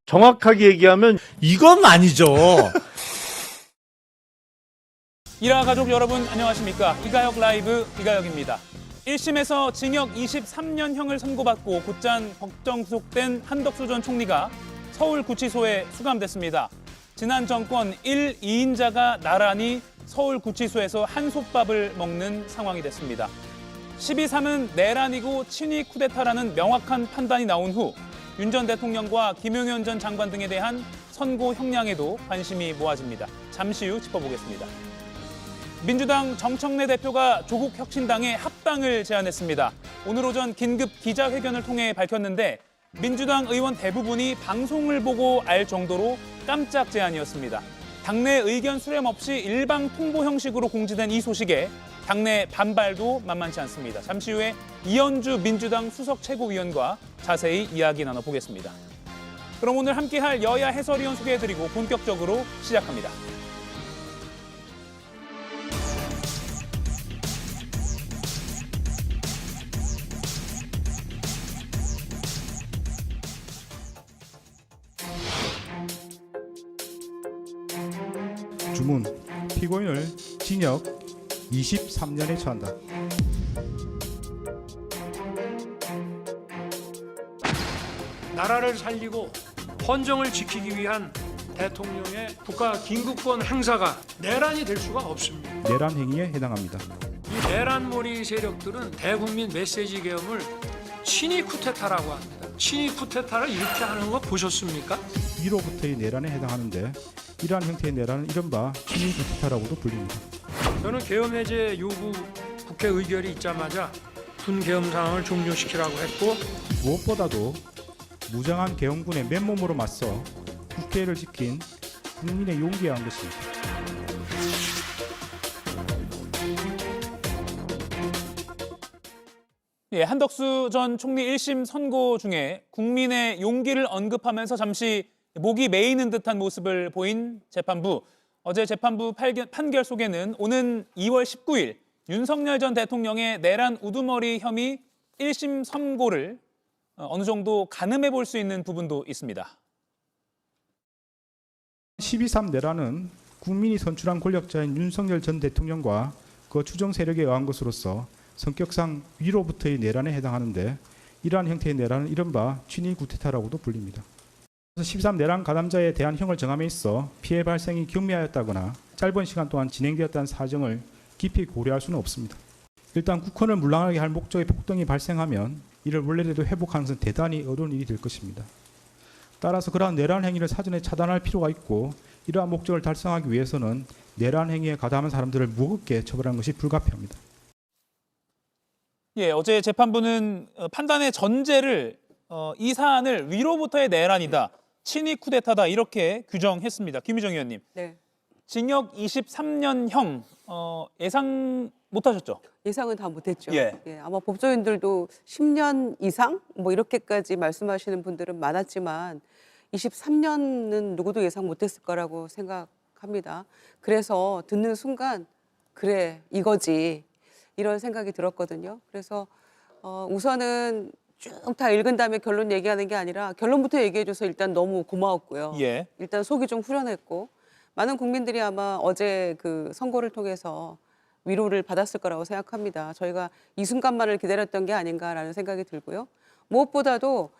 정확하게 얘기하면 이건 아니죠. 일화 가족 여러분 안녕하십니까. 이가혁 라이브 이가혁입니다. 1심에서 징역 23년형을 선고받고 곧장 법정 구속된 한덕수 전 총리가 서울구치소에 수감됐습니다. 지난 정권 1, 2인자가 나란히 서울구치소에서 한솥밥을 먹는 상황이 됐습니다. 12.3은 내란이고 친위 쿠데타라는 명확한 판단이 나온 후 윤 전 대통령과 김용현 전 장관 등에 대한 선고 형량에도 관심이 모아집니다. 잠시 후 짚어보겠습니다. 민주당 정청래 대표가 조국혁신당에 합당을 제안했습니다. 오늘 오전 긴급 기자회견을 통해 밝혔는데 민주당 의원 대부분이 방송을 보고 알 정도로 깜짝 제안이었습니다. 당내 의견 수렴 없이 일방 통보 형식으로 공지된 이 소식에 당내 반발도 만만치 않습니다. 잠시 후에 이현주 민주당 수석 최고위원과 자세히 이야기 나눠보겠습니다. 그럼 오늘 함께할 여야 해설위원 소개해드리고 본격적으로 시작합니다. 주문, 피고인을 징역 23년에 처한다. 나라를 살리고 헌정을 지키기 위한 대통령의 국가 긴급권 행사가 내란이 될 수가 없습니다. 내란 행위에 해당합니다. 이 내란몰이 세력들은 대국민 메시지 계엄을 친위 쿠데타라고 합니다. 친위 쿠데타를 이렇게 하는 거 보셨습니까? 위로부터의 내란에 해당하는데 이러한 형태의 내란은 이른바 친위 쿠데타라고도 불립니다. 저는 계엄 해제 요구 국회 의결이 있자마자 분계엄 상황을 종료시키라고 했고 무엇보다도 무장한 계엄군의 맨몸으로 맞서 국회를 지킨 국민의 용기에 한 것입니다. 한덕수 전 총리 1심 선고 중에 국민의 용기를 언급하면서 잠시 목이 메이는 듯한 모습을 보인 재판부. 어제 재판부 판결 속에는 오는 2월 19일 윤석열 전 대통령의 내란 우두머리 혐의 1심 선고를 어느 정도 가늠해 볼 수 있는 부분도 있습니다. 12.3 내란은 국민이 선출한 권력자인 윤석열 전 대통령과 그 추정 세력에 의한 것으로서 성격상 위로부터의 내란에 해당하는데 이러한 형태의 내란은 이른바 친위 쿠데타라고도 불립니다. 13 내란 가담자에 대한 형을 정함에 있어 피해 발생이 경미하였다거나 짧은 시간 동안 진행되었다는 사정을 깊이 고려할 수는 없습니다. 일단 국헌을 물랑하게 할 목적의 폭동이 발생하면 이를 원래대로 회복하는 것은 대단히 어려운 일이 될 것입니다. 따라서 그러한 내란 행위를 사전에 차단할 필요가 있고 이러한 목적을 달성하기 위해서는 내란 행위에 가담한 사람들을 무겁게 처벌하는 것이 불가피합니다. 어제 재판부는 판단의 전제를 이 사안을 위로부터의 내란이다, 친위 쿠데타다 이렇게 규정했습니다. 김유정 의원님. 네. 징역 23년형 예상 못하셨죠? 예상은 다 못했죠. 예. 아마 법조인들도 10년 이상 뭐 이렇게까지 말씀하시는 분들은 많았지만 23년은 누구도 예상 못했을 거라고 생각합니다. 그래서 듣는 순간 그래 이거지 이런 생각이 들었거든요. 그래서 우선은 쭉 다 읽은 다음에 결론 얘기하는 게 아니라 결론부터 얘기해줘서 일단 너무 고마웠고요. 예. 일단 속이 좀 후련했고 많은 국민들이 아마 어제 그 선고를 통해서 위로를 받았을 거라고 생각합니다. 저희가 이 순간만을 기다렸던 게 아닌가라는 생각이 들고요. 무엇보다도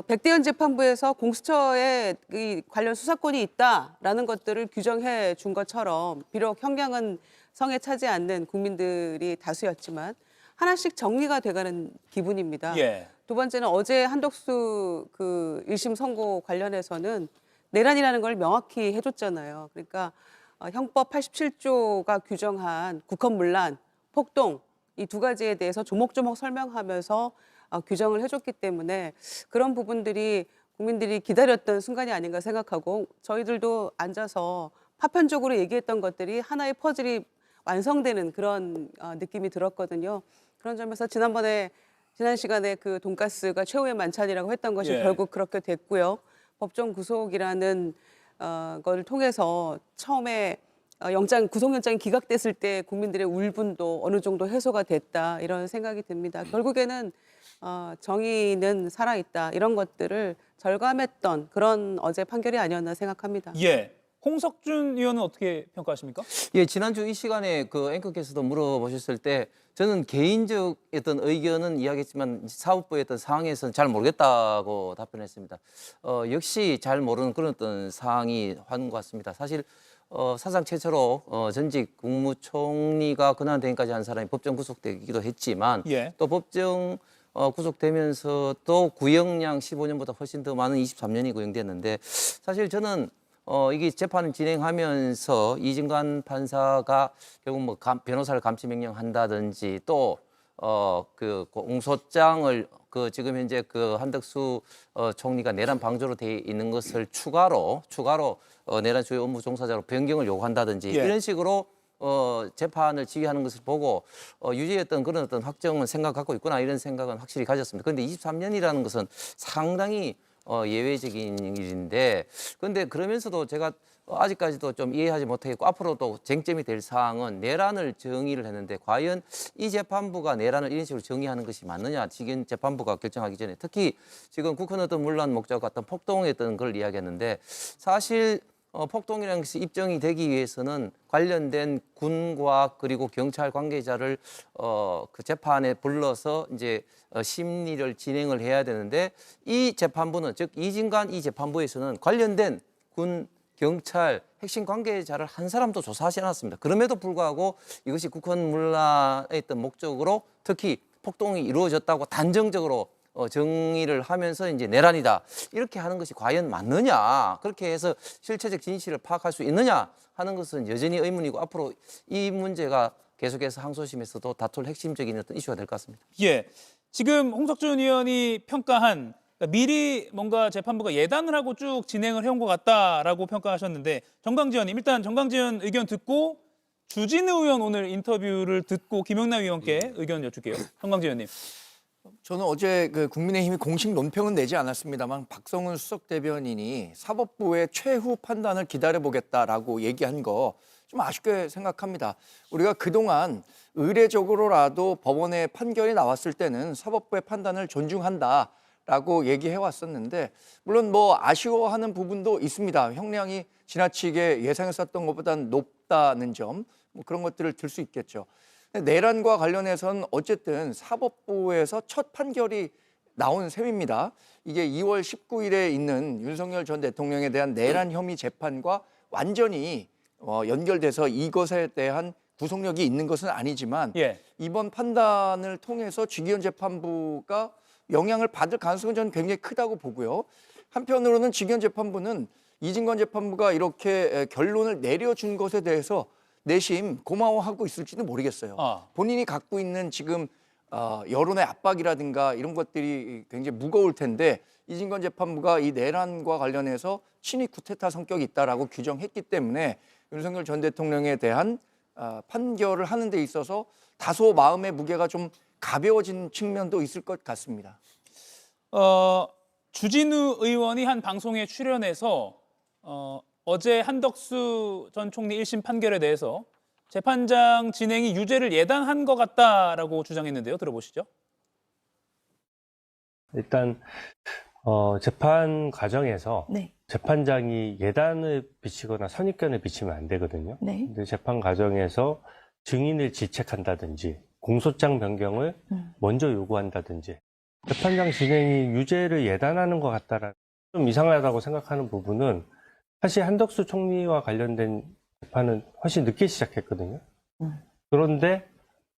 백대현 재판부에서 공수처에 이 관련 수사권이 있다라는 것들을 규정해 준 것처럼 비록 형량은 성에 차지 않는 국민들이 다수였지만 하나씩 정리가 돼가는 기분입니다. 예. 두 번째는 어제 한덕수 그 1심 선고 관련해서는 내란이라는 걸 명확히 해줬잖아요. 그러니까 형법 87조가 규정한 국헌문란, 폭동 이 두 가지에 대해서 조목조목 설명하면서 규정을 해줬기 때문에 그런 부분들이 국민들이 기다렸던 순간이 아닌가 생각하고 저희들도 앉아서 파편적으로 얘기했던 것들이 하나의 퍼즐이 완성되는 그런 느낌이 들었거든요. 그런 점에서 지난 시간에 그 돈가스가 최후의 만찬이라고 했던 것이 결국 그렇게 됐고요. 법정 구속이라는 걸 통해서 처음에 구속영장이 기각됐을 때 국민들의 울분도 어느 정도 해소가 됐다 이런 생각이 듭니다. 결국에는 정의는 살아있다 이런 것들을 절감했던 그런 어제 판결이 아니었나 생각합니다. 예. 홍석준 의원은 어떻게 평가하십니까? 예, 지난주 이 시간에 그 앵커께서도 물어보셨을 때 저는 개인적 어떤 의견은 이야기했지만 사법부의 어떤 상황에서는 잘 모르겠다고 답변했습니다. 역시 잘 모르는 그런 어떤 상황이 한 것 같습니다. 사실 사상 최초로 전직 국무총리가 권한대행까지 한 사람이 법정 구속되기도 했지만 예. 또 법정 구속되면서 또 구형량 15년보다 훨씬 더 많은 23년이 구형됐는데 사실 저는 이게 재판을 진행하면서 이진관 판사가 결국 뭐 변호사를 감시 명령한다든지 또 그 공소장을 그 지금 현재 그 한덕수 총리가 내란 방조로 돼 있는 것을 추가로 내란 주요 업무 종사자로 변경을 요구한다든지 예. 이런 식으로 재판을 지휘하는 것을 보고 유죄였던 그런 어떤 확정은 생각하고 있구나 이런 생각은 확실히 가졌습니다. 그런데 23년이라는 것은 상당히 예외적인 일인데 그런데 그러면서도 제가 아직까지도 좀 이해하지 못하겠고 앞으로도 쟁점이 될 사항은 내란을 정의를 했는데 과연 이 재판부가 내란을 이런 식으로 정의하는 것이 맞느냐 지금 재판부가 결정하기 전에 특히 지금 국헌 어떤 문란 목적 같은 폭동했던 걸 이야기했는데 사실 폭동이라는 것이 입증이 되기 위해서는 관련된 군과 그리고 경찰 관계자를 그 재판에 불러서 이제 심리를 진행을 해야 되는데 이 재판부는 즉 이진관 이 재판부에서는 관련된 군 경찰 핵심 관계자를 한 사람도 조사하지 않았습니다. 그럼에도 불구하고 이것이 국헌 문란에 있던 목적으로 특히 폭동이 이루어졌다고 단정적으로 정의를 하면서 이제 내란이다 이렇게 하는 것이 과연 맞느냐 그렇게 해서 실체적 진실을 파악할 수 있느냐 하는 것은 여전히 의문이고 앞으로 이 문제가 계속해서 항소심에서도 다툴 핵심적인 어떤 이슈가 될 것 같습니다. 예. 지금 홍석준 의원이 평가한 그러니까 미리 뭔가 재판부가 예단을 하고 쭉 진행을 해온 것 같다라고 평가하셨는데 정강지 의원님 일단 정강지 의원 의견 듣고 주진우 의원 오늘 인터뷰를 듣고 김영남 의원께 의견 여쭐게요. 정강지 의원님. 저는 어제 그 국민의힘이 공식 논평은 내지 않았습니다만 박성훈 수석 대변인이 사법부의 최후 판단을 기다려보겠다라고 얘기한 거 좀 아쉽게 생각합니다. 우리가 그동안 의례적으로라도 법원의 판결이 나왔을 때는 사법부의 판단을 존중한다라고 얘기해 왔었는데 물론 뭐 아쉬워하는 부분도 있습니다. 형량이 지나치게 예상했었던 것보다는 높다는 점 뭐 그런 것들을 들 수 있겠죠. 내란과 관련해서는 어쨌든 사법부에서 첫 판결이 나온 셈입니다. 이게 2월 19일에 있는 윤석열 전 대통령에 대한 내란 혐의 재판과 완전히 연결돼서 이것에 대한 구속력이 있는 것은 아니지만 예. 이번 판단을 통해서 주기현 재판부가 영향을 받을 가능성은 저는 굉장히 크다고 보고요. 한편으로는 주기현 재판부는 이진관 재판부가 이렇게 결론을 내려준 것에 대해서 내심 고마워하고 있을지는 모르겠어요. 본인이 갖고 있는 지금 여론의 압박이라든가 이런 것들이 굉장히 무거울 텐데 이진관 재판부가 이 내란과 관련해서 친위 쿠데타 성격이 있다라고 규정했기 때문에 윤석열 전 대통령에 대한 판결을 하는 데 있어서 다소 마음의 무게가 좀 가벼워진 측면도 있을 것 같습니다. 주진우 의원이 한 방송에 출연해서 어제 한덕수 전 총리 1심 판결에 대해서 재판장 진행이 유죄를 예단한 것 같다라고 주장했는데요. 들어보시죠. 일단 재판 과정에서 네. 재판장이 예단을 비치거나 선입견을 비치면 안 되거든요. 네. 근데 재판 과정에서 증인을 질책한다든지 공소장 변경을 먼저 요구한다든지 재판장 진행이 유죄를 예단하는 것 같다라는 좀 이상하다고 생각하는 부분은 사실 한덕수 총리와 관련된 재판은 훨씬 늦게 시작했거든요. 그런데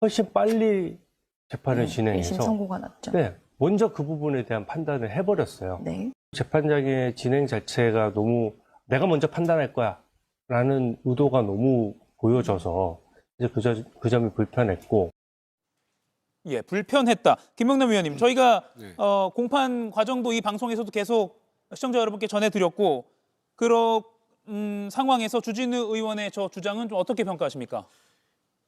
훨씬 빨리 재판을 네, 진행해서 1심 선고가 났죠. 네, 먼저 그 부분에 대한 판단을 해버렸어요. 네. 재판장의 진행 자체가 너무 내가 먼저 판단할 거야 라는 의도가 너무 보여져서 이제 그 점이 불편했고. 예, 불편했다. 김영남 의원님, 저희가 공판 과정도 이 방송에서도 계속 시청자 여러분께 전해드렸고 그런 상황에서 주진우 의원의 저 주장은 좀 어떻게 평가하십니까?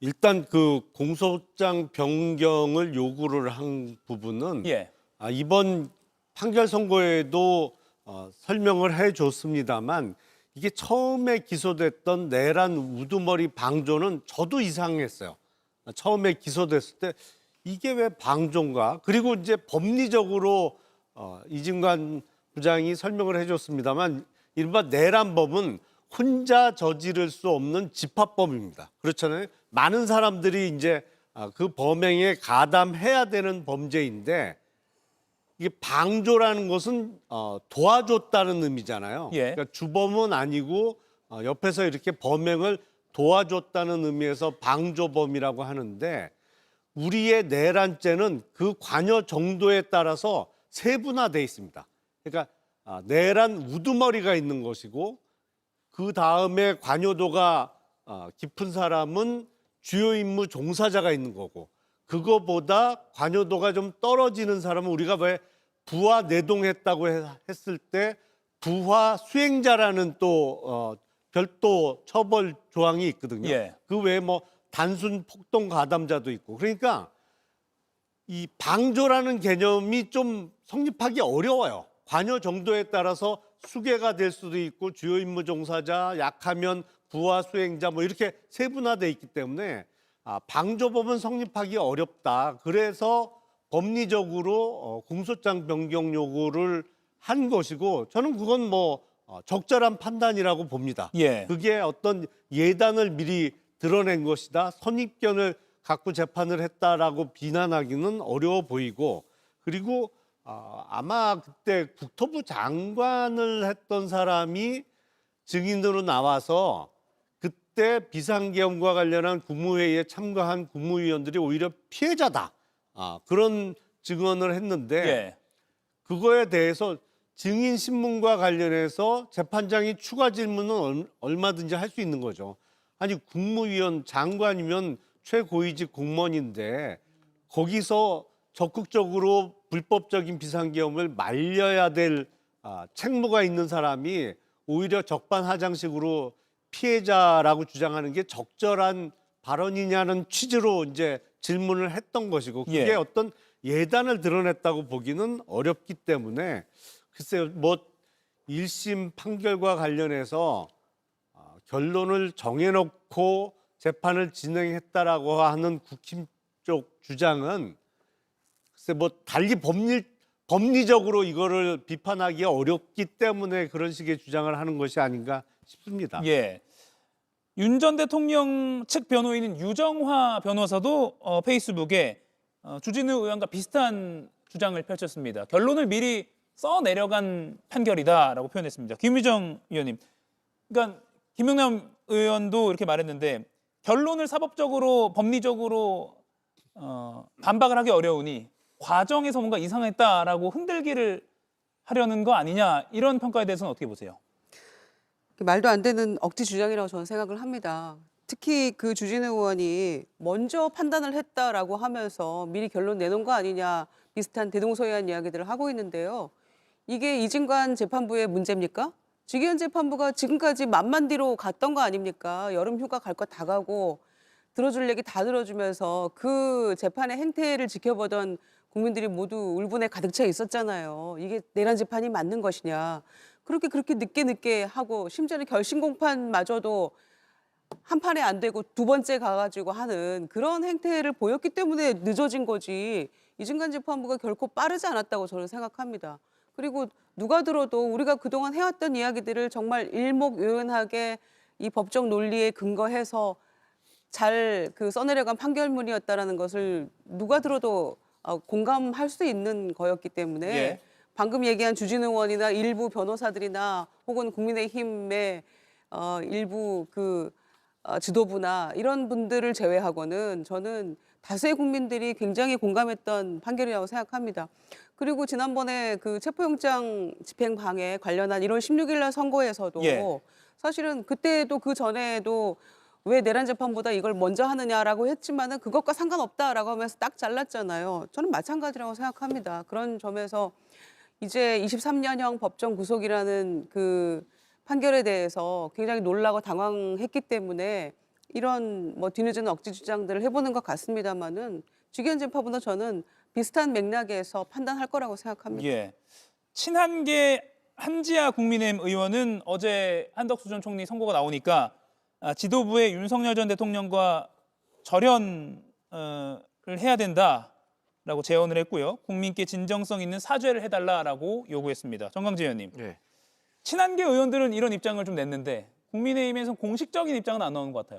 일단 그 공소장 변경을 요구를 한 부분은 예. 이번 판결 선고에도 설명을 해줬습니다만 이게 처음에 기소됐던 내란 우두머리 방조는 저도 이상했어요. 처음에 기소됐을 때 이게 왜 방조인가? 그리고 이제 법리적으로 이진관 부장이 설명을 해줬습니다만 이른바 내란범은 혼자 저지를 수 없는 집합범입니다. 그렇잖아요. 많은 사람들이 이제 그 범행에 가담해야 되는 범죄인데 이게 방조라는 것은 도와줬다는 의미잖아요. 예. 그러니까 주범은 아니고 옆에서 이렇게 범행을 도와줬다는 의미에서 방조범이라고 하는데 우리의 내란죄는 그 관여 정도에 따라서 세분화돼 있습니다. 그러니까 내란 우두머리가 있는 것이고 그 다음에 관여도가 깊은 사람은 주요 임무 종사자가 있는 거고 그거보다 관여도가 좀 떨어지는 사람은 우리가 왜 부하 내동했다고 했을 때 부하 수행자라는 또 별도 처벌 조항이 있거든요. 예. 그 외에 뭐 단순 폭동 가담자도 있고 그러니까 이 방조라는 개념이 좀 성립하기 어려워요. 관여 정도에 따라서 수괴가 될 수도 있고 주요 임무 종사자, 약하면 부하 수행자 뭐 이렇게 세분화돼 있기 때문에 방조법은 성립하기 어렵다. 그래서 법리적으로 공소장 변경 요구를 한 것이고 저는 그건 뭐 적절한 판단이라고 봅니다. 예. 그게 어떤 예단을 미리 드러낸 것이다. 선입견을 갖고 재판을 했다라고 비난하기는 어려워 보이고 그리고 아마 그때 국토부 장관을 했던 사람이 증인으로 나와서 그때 비상계엄과 관련한 국무회의에 참가한 국무위원들이 오히려 피해자다. 그런 증언을 했는데 예. 그거에 대해서 증인 신문과 관련해서 재판장이 추가 질문은 얼마든지 할 수 있는 거죠. 아니 국무위원 장관이면 최고위직 공무원인데 거기서 적극적으로 불법적인 비상계엄을 말려야 될 책무가 있는 사람이 오히려 적반하장식으로 피해자라고 주장하는 게 적절한 발언이냐는 취지로 이제 질문을 했던 것이고 그게 예. 어떤 예단을 드러냈다고 보기는 어렵기 때문에 글쎄요 뭐 1심 판결과 관련해서 결론을 정해놓고 재판을 진행했다라고 하는 국힘 쪽 주장은 글쎄 뭐 달리 법리적으로 이거를 비판하기 어렵기 때문에 그런 식의 주장을 하는 것이 아닌가 싶습니다. 예. 윤 전 대통령 측 변호인인 유정화 변호사도 페이스북에 주진우 의원과 비슷한 주장을 펼쳤습니다. 결론을 미리 써내려간 판결이다라고 표현했습니다. 김유정 의원님, 그러니까 김용남 의원도 이렇게 말했는데 결론을 사법적으로 법리적으로 반박을 하기 어려우니 과정에서 뭔가 이상했다라고 흔들기를 하려는 거 아니냐 이런 평가에 대해서는 어떻게 보세요? 말도 안 되는 억지 주장이라고 저는 생각을 합니다. 특히 그 주진우 의원이 먼저 판단을 했다라고 하면서 미리 결론 내놓은 거 아니냐 비슷한 대동소이한 이야기들을 하고 있는데요. 이게 이진관 재판부의 문제입니까? 지기현 재판부가 지금까지 만만디로 갔던 거 아닙니까? 여름 휴가 갈 거 다 가고 들어줄 얘기 다 들어주면서 그 재판의 행태를 지켜보던 국민들이 모두 울분에 가득 차 있었잖아요. 이게 내란 재판이 맞는 것이냐. 그렇게 늦게 하고 심지어는 결심 공판마저도 한 판에 안 되고 두 번째 가가지고 하는 그런 행태를 보였기 때문에 늦어진 거지. 이진관 재판부가 결코 빠르지 않았다고 저는 생각합니다. 그리고 누가 들어도 우리가 그동안 해왔던 이야기들을 정말 일목요연하게 이 법적 논리에 근거해서 잘 써내려간 판결문이었다라는 것을 누가 들어도 공감할 수 있는 거였기 때문에 예. 방금 얘기한 주진우 의원이나 일부 변호사들이나 혹은 국민의힘의 일부 지도부나 이런 분들을 제외하고는 저는 다수의 국민들이 굉장히 공감했던 판결이라고 생각합니다. 그리고 지난번에 그 체포영장 집행방해 관련한 1월 16일 날 선고에서도 예. 사실은 그때도 그 전에도 왜 내란 재판보다 이걸 먼저 하느냐라고 했지만은 그것과 상관없다라고 하면서 딱 잘랐잖아요. 저는 마찬가지라고 생각합니다. 그런 점에서 이제 23년형 법정 구속이라는 그 판결에 대해서 굉장히 놀라고 당황했기 때문에 이런 뭐 뒤늦은 억지 주장들을 해보는 것 같습니다만은 지기현 재판부는 저는 비슷한 맥락에서 판단할 거라고 생각합니다. 예. 친한계 한지아 국민의힘 의원은 어제 한덕수 전 총리 선고가 나오니까 지도부의 윤석열 전 대통령과 절연을 해야 된다. 라고 제언을 했고요. 국민께 진정성 있는 사죄를 해달라라고 요구했습니다. 정강재 의원님. 네. 친한계 의원들은 이런 입장을 좀 냈는데 국민의힘에서는 공식적인 입장은 안 나오는 것 같아요.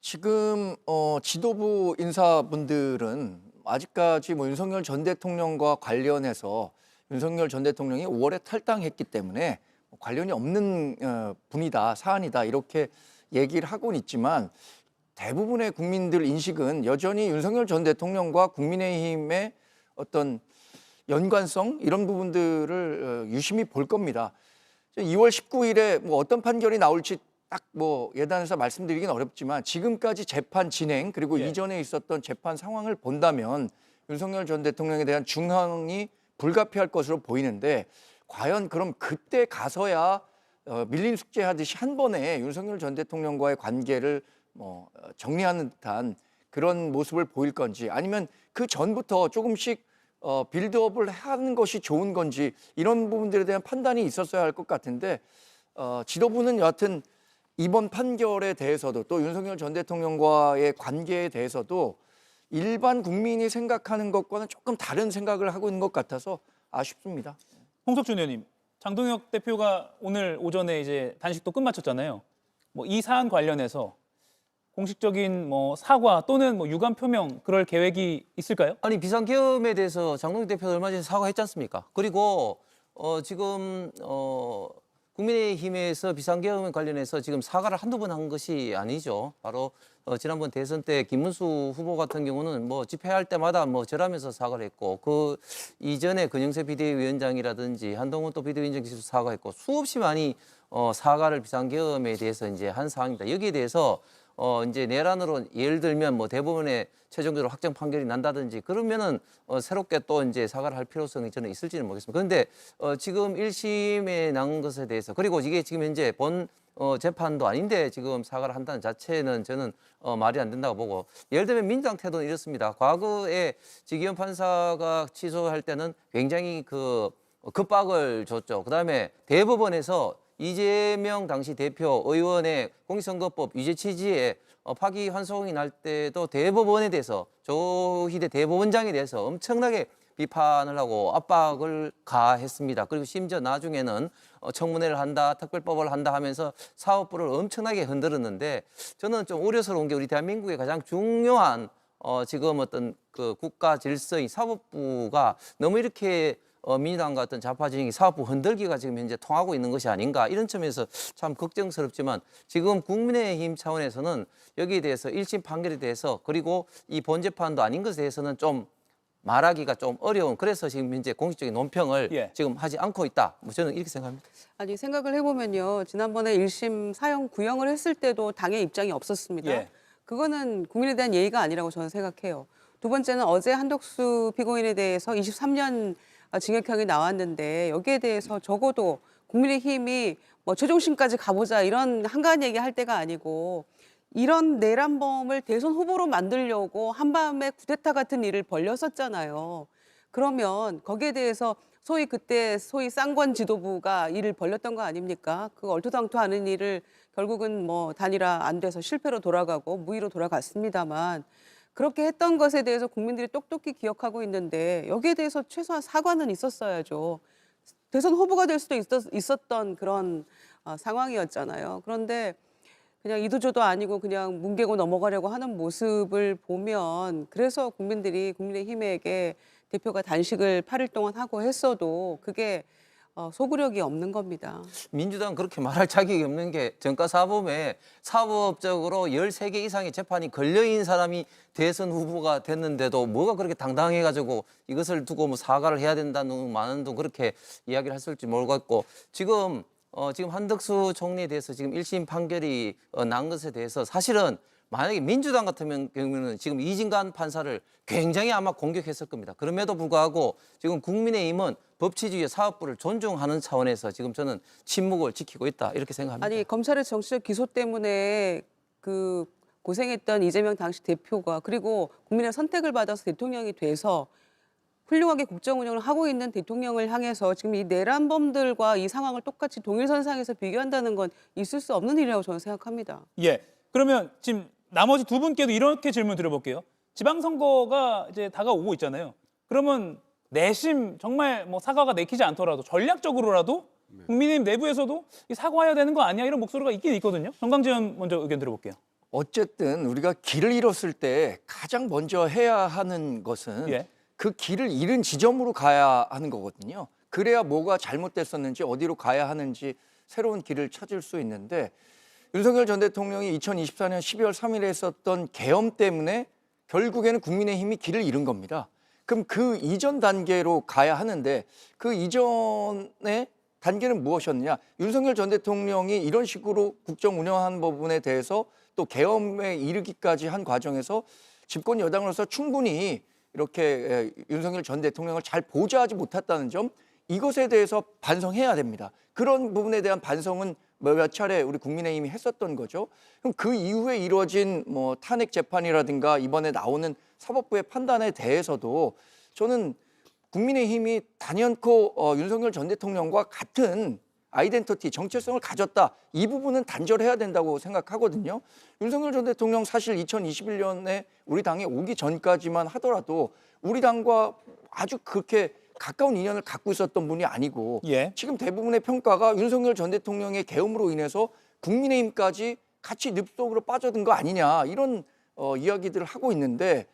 지금 지도부 인사분들은 아직까지 뭐 윤석열 전 대통령과 관련해서 윤석열 전 대통령이 5월에 탈당했기 때문에 관련이 없는 분이다, 사안이다 이렇게 얘기를 하고는 있지만 대부분의 국민들 인식은 여전히 윤석열 전 대통령과 국민의힘의 어떤 연관성 이런 부분들을 유심히 볼 겁니다. 2월 19일에 뭐 어떤 판결이 나올지 딱 뭐 예단해서 말씀드리긴 어렵지만 지금까지 재판 진행 그리고 예. 이전에 있었던 재판 상황을 본다면 윤석열 전 대통령에 대한 중형이 불가피할 것으로 보이는데 과연 그럼 그때 가서야 밀린 숙제하듯이 한 번에 윤석열 전 대통령과의 관계를 뭐 정리하는 듯한 그런 모습을 보일 건지 아니면 그 전부터 조금씩 빌드업을 하는 것이 좋은 건지 이런 부분들에 대한 판단이 있었어야 할 것 같은데 지도부는 여하튼 이번 판결에 대해서도 또 윤석열 전 대통령과의 관계에 대해서도 일반 국민이 생각하는 것과는 조금 다른 생각을 하고 있는 것 같아서 아쉽습니다. 홍석준 의원님, 장동혁 대표가 오늘 오전에 이제 단식도 끝마쳤잖아요. 뭐 이 사안 관련해서 공식적인 뭐 사과 또는 뭐 유감 표명 그럴 계획이 있을까요? 아니 비상계엄에 대해서 장동혁 대표가 얼마 전에 사과했지 않습니까? 그리고 지금 국민의힘에서 비상계엄 관련해서 지금 사과를 한두 번 한 것이 아니죠. 바로 지난번 대선 때 김문수 후보 같은 경우는 뭐 집회할 때마다 뭐 절하면서 사과를 했고 그 이전에 권영세 비대위원장이라든지 한동훈 또 비대위원장께서 사과했고 수없이 많이 사과를 비상계엄에 대해서 이제 한 사항입니다. 여기에 대해서 이제 내란으로 예를 들면 뭐 대법원에 최종적으로 확정 판결이 난다든지 그러면은 새롭게 또 이제 사과를 할 필요성이 저는 있을지는 모르겠습니다. 그런데 지금 1심에 난 것에 대해서 그리고 이게 지금 현재 본 재판도 아닌데 지금 사과를 한다는 자체는 저는 말이 안 된다고 보고 예를 들면 민주당 태도는 이렇습니다. 과거에 지기현 판사가 취소할 때는 굉장히 그 급박을 줬죠. 그다음에 대법원에서 이재명 당시 대표 의원의 공직선거법 유죄 취지에 파기환송이 날 때도 대법원에 대해서 조희대 대법원장에 대해서 엄청나게 비판을 하고 압박을 가했습니다. 그리고 심지어 나중에는 청문회를 한다, 특별법을 한다 하면서 사법부를 엄청나게 흔들었는데 저는 좀 우려스러운 게 우리 대한민국의 가장 중요한 지금 어떤 그 국가 질서인 사법부가 너무 이렇게 민주당 같은 좌파 진영이 사법부 흔들기가 지금 현재 통하고 있는 것이 아닌가 이런 점에서 참 걱정스럽지만 지금 국민의힘 차원에서는 여기에 대해서 1심 판결에 대해서 그리고 이 본재판도 아닌 것에 대해서는 좀 말하기가 좀 어려운 그래서 지금 현재 공식적인 논평을 예. 지금 하지 않고 있다. 뭐 저는 이렇게 생각합니다. 아니 생각을 해보면요. 지난번에 1심 사형 구형을 했을 때도 당의 입장이 없었습니다. 예. 그거는 국민에 대한 예의가 아니라고 저는 생각해요. 두 번째는 어제 한덕수 피고인에 대해서 23년 징역형이 나왔는데 여기에 대해서 적어도 국민의힘이 뭐 최종심까지 가보자 이런 한가한 얘기 할 때가 아니고 이런 내란범을 대선 후보로 만들려고 한밤에 쿠데타 같은 일을 벌였었잖아요. 그러면 거기에 대해서 소위 그때 소위 쌍권 지도부가 일을 벌였던 거 아닙니까? 그 얼토당토하는 일을 결국은 뭐 단일화 안 돼서 실패로 돌아가고 무의로 돌아갔습니다만 그렇게 했던 것에 대해서 국민들이 똑똑히 기억하고 있는데 여기에 대해서 최소한 사과는 있었어야죠. 대선 후보가 될 수도 있었던 그런 상황이었잖아요. 그런데 그냥 이도저도 아니고 그냥 뭉개고 넘어가려고 하는 모습을 보면 그래서 국민들이 국민의힘에게 대표가 단식을 8일 동안 하고 했어도 그게 소구력이 없는 겁니다. 민주당 그렇게 말할 자격이 없는 게 정가사범에 사법적으로 13개 이상의 재판이 걸려있는 사람이 대선 후보가 됐는데도 뭐가 그렇게 당당해가지고 이것을 두고 뭐 사과를 해야 된다는 많은 분 그렇게 이야기를 했을지 모르겠고 지금 한덕수 총리에 대해서 지금 1심 판결이 난 것에 대해서 사실은 만약에 민주당 같은 경우는 지금 이진관 판사를 굉장히 아마 공격했을 겁니다. 그럼에도 불구하고 지금 국민의힘은 법치주의 사법부를 존중하는 차원에서 지금 저는 침묵을 지키고 있다 이렇게 생각합니다. 아니 검찰의 정치적 기소 때문에 그 고생했던 이재명 당시 대표가 그리고 국민의 선택을 받아서 대통령이 돼서 훌륭하게 국정 운영을 하고 있는 대통령을 향해서 지금 이 내란범들과 이 상황을 똑같이 동일선상에서 비교한다는 건 있을 수 없는 일이라고 저는 생각합니다. 예. 그러면 지금 나머지 두 분께도 이렇게 질문 드려볼게요. 지방선거가 이제 다가오고 있잖아요. 그러면 내심 정말 뭐 사과가 내키지 않더라도 전략적으로라도 국민의힘 내부에서도 이 사과해야 되는 거 아니야 이런 목소리가 있긴 있거든요. 정강지원 먼저 의견 들어볼게요. 어쨌든 우리가 길을 잃었을 때 가장 먼저 해야 하는 것은 예. 그 길을 잃은 지점으로 가야 하는 거거든요. 그래야 뭐가 잘못됐었는지 어디로 가야 하는지 새로운 길을 찾을 수 있는데 윤석열 전 대통령이 2024년 12월 3일에 했었던 계엄 때문에 결국에는 국민의힘이 길을 잃은 겁니다. 그럼 그 이전 단계로 가야 하는데 그 이전의 단계는 무엇이었느냐? 윤석열 전 대통령이 이런 식으로 국정 운영한 부분에 대해서 또 계엄에 이르기까지 한 과정에서 집권 여당으로서 충분히 이렇게 윤석열 전 대통령을 잘 보좌하지 못했다는 점, 이것에 대해서 반성해야 됩니다. 그런 부분에 대한 반성은 몇 차례 우리 국민의힘이 했었던 거죠. 그럼 그 이후에 이루어진 뭐 탄핵 재판이라든가 이번에 나오는 사법부의 판단에 대해서도 저는 국민의힘이 단연코 윤석열 전 대통령과 같은 아이덴티티, 정체성을 가졌다. 이 부분은 단절해야 된다고 생각하거든요. 윤석열 전 대통령 사실 2021년에 우리 당에 오기 전까지만 하더라도 우리 당과 아주 그렇게 가까운 인연을 갖고 있었던 분이 아니고 예. 지금 대부분의 평가가 윤석열 전 대통령의 계엄으로 인해서 국민의힘까지 같이 늪속으로 빠져든 거 아니냐 이런 이야기들을 하고 있는데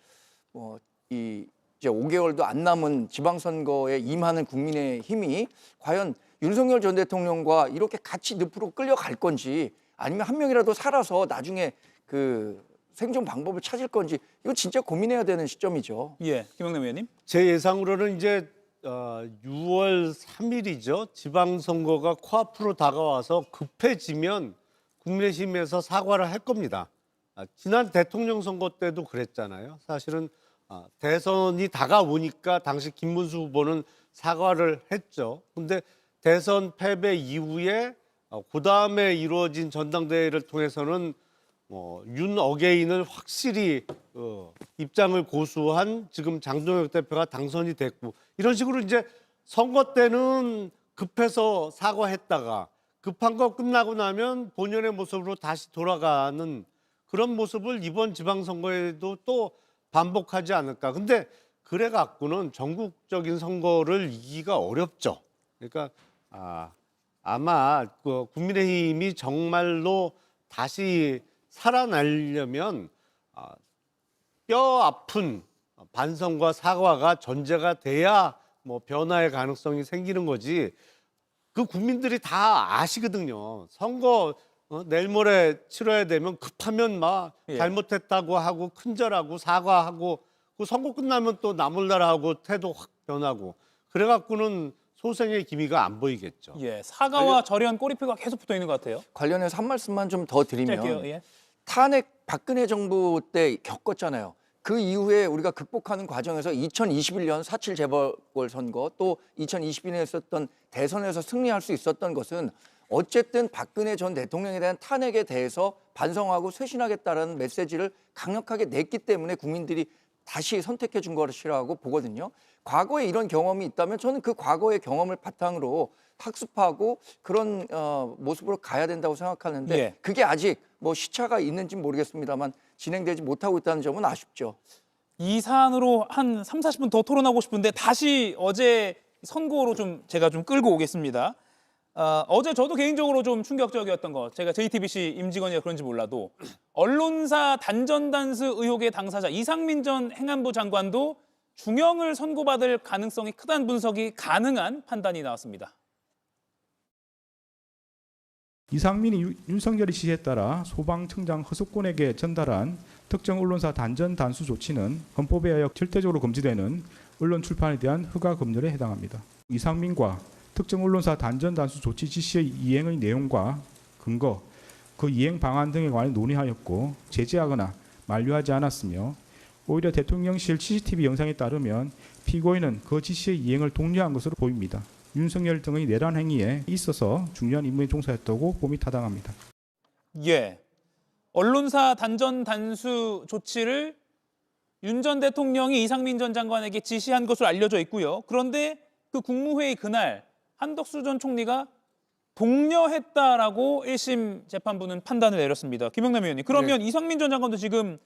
이제 5개월도 안 남은 지방선거에 임하는 국민의힘이 과연 윤석열 전 대통령과 이렇게 같이 늪으로 끌려갈 건지 아니면 한 명이라도 살아서 나중에 그 생존 방법을 찾을 건지 이거 진짜 고민해야 되는 시점이죠. 예, 김영남 의원님. 제 예상으로는 이제 6월 3일이죠. 지방선거가 코앞으로 다가와서 급해지면 국민의힘에서 사과를 할 겁니다. 지난 대통령 선거 때도 그랬잖아요. 사실은 대선이 다가오니까 당시 김문수 후보는 사과를 했죠. 근데 대선 패배 이후에 그 다음에 이루어진 전당대회를 통해서는 윤 어게인을 확실히 입장을 고수한 지금 장동혁 대표가 당선이 됐고 이런 식으로 이제 선거 때는 급해서 사과했다가 급한 거 끝나고 나면 본연의 모습으로 다시 돌아가는 그런 모습을 이번 지방선거에도 또 반복하지 않을까. 근데 그래 갖고는 전국적인 선거를 이기기가 어렵죠. 그러니까 아마 그 국민의힘이 정말로 다시 살아나려면 뼈 아픈 반성과 사과가 전제가 돼야 뭐 변화의 가능성이 생기는 거지. 그 국민들이 다 아시거든요. 선거 내일 모레 치러야 되면 급하면 막 예. 잘못했다고 하고 큰절하고 사과하고 그 선거 끝나면 또 나몰라라하고 태도 확 변하고 그래갖고는 소생의 기미가 안 보이겠죠. 예, 사과와 절연 꼬리표가 계속 붙어 있는 것 같아요. 관련해서 한 말씀만 좀 더 드리면 짧게요. 예. 탄핵 박근혜 정부 때 겪었잖아요. 그 이후에 우리가 극복하는 과정에서 2021년 4.7 재보궐선거 또 2022년에 있었던 대선에서 승리할 수 있었던 것은 어쨌든 박근혜 전 대통령에 대한 탄핵에 대해서 반성하고 쇄신하겠다는 메시지를 강력하게 냈기 때문에 국민들이 다시 선택해 준 것이라고 보거든요. 과거에 이런 경험이 있다면 저는 그 과거의 경험을 바탕으로 학습하고 그런 모습으로 가야 된다고 생각하는데 예. 그게 아직 뭐 시차가 있는지 모르겠습니다만 진행되지 못하고 있다는 점은 아쉽죠. 이 사안으로 한 3, 40분 더 토론하고 싶은데 다시 어제 선고로 좀 제가 좀 끌고 오겠습니다. 어제 저도 개인적으로 좀 충격적이었던 거, 제가 JTBC 임직원이라 그런지 몰라도 언론사 단전단수 의혹의 당사자 이상민 전 행안부 장관도 중형을 선고받을 가능성이 크다는 분석이 가능한 판단이 나왔습니다. 이상민이 윤석열의 지시에 따라 소방청장 허석권에게 전달한 특정 언론사 단전 단수 조치는 헌법에 의하여 절대적으로 금지되는 언론 출판에 대한 허가 검열에 해당합니다. 이상민과 특정 언론사 단전 단수 조치 지시의 이행의 내용과 근거, 그 이행 방안 등에 관해 논의하였고 제재하거나 만류하지 않았으며 오히려 대통령실 CCTV 영상에 따르면 피고인은 그 지시의 이행을 독려한 것으로 보입니다. 윤석열 등의 내란 행위에 있어서 중요한 임무에 종사했다고 봄이 타당합니다. 예, 언론사 단전 단수 조치를 윤 전 대통령이 이상민 전 장관에게 지시한 것으로 알려져 있고요. 그런데 그 국무회의 그날 한덕수 전 총리가 독려했다라고 1심 재판부는 판단을 내렸습니다. 김영남 의원님, 그러면 이상민 전 장관도 지금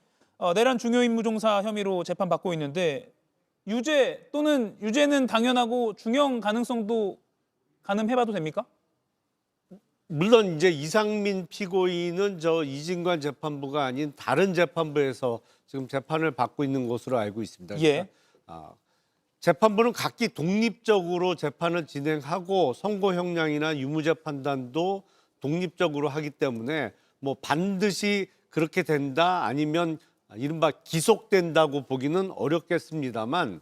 내란 중요임무종사 혐의로 재판받고 있는데 유죄 또는 유죄는 당연하고 중형 가능성도 가늠해봐도 됩니까? 물론 이제 이상민 피고인은 저 이진관 재판부가 아닌 다른 재판부에서 지금 재판을 받고 있는 것으로 알고 있습니다. 예. 재판부는 각기 독립적으로 재판을 진행하고 선고 형량이나 유무죄 판단도 독립적으로 하기 때문에 뭐 반드시 그렇게 된다 아니면 이른바 기속된다고 보기는 어렵겠습니다만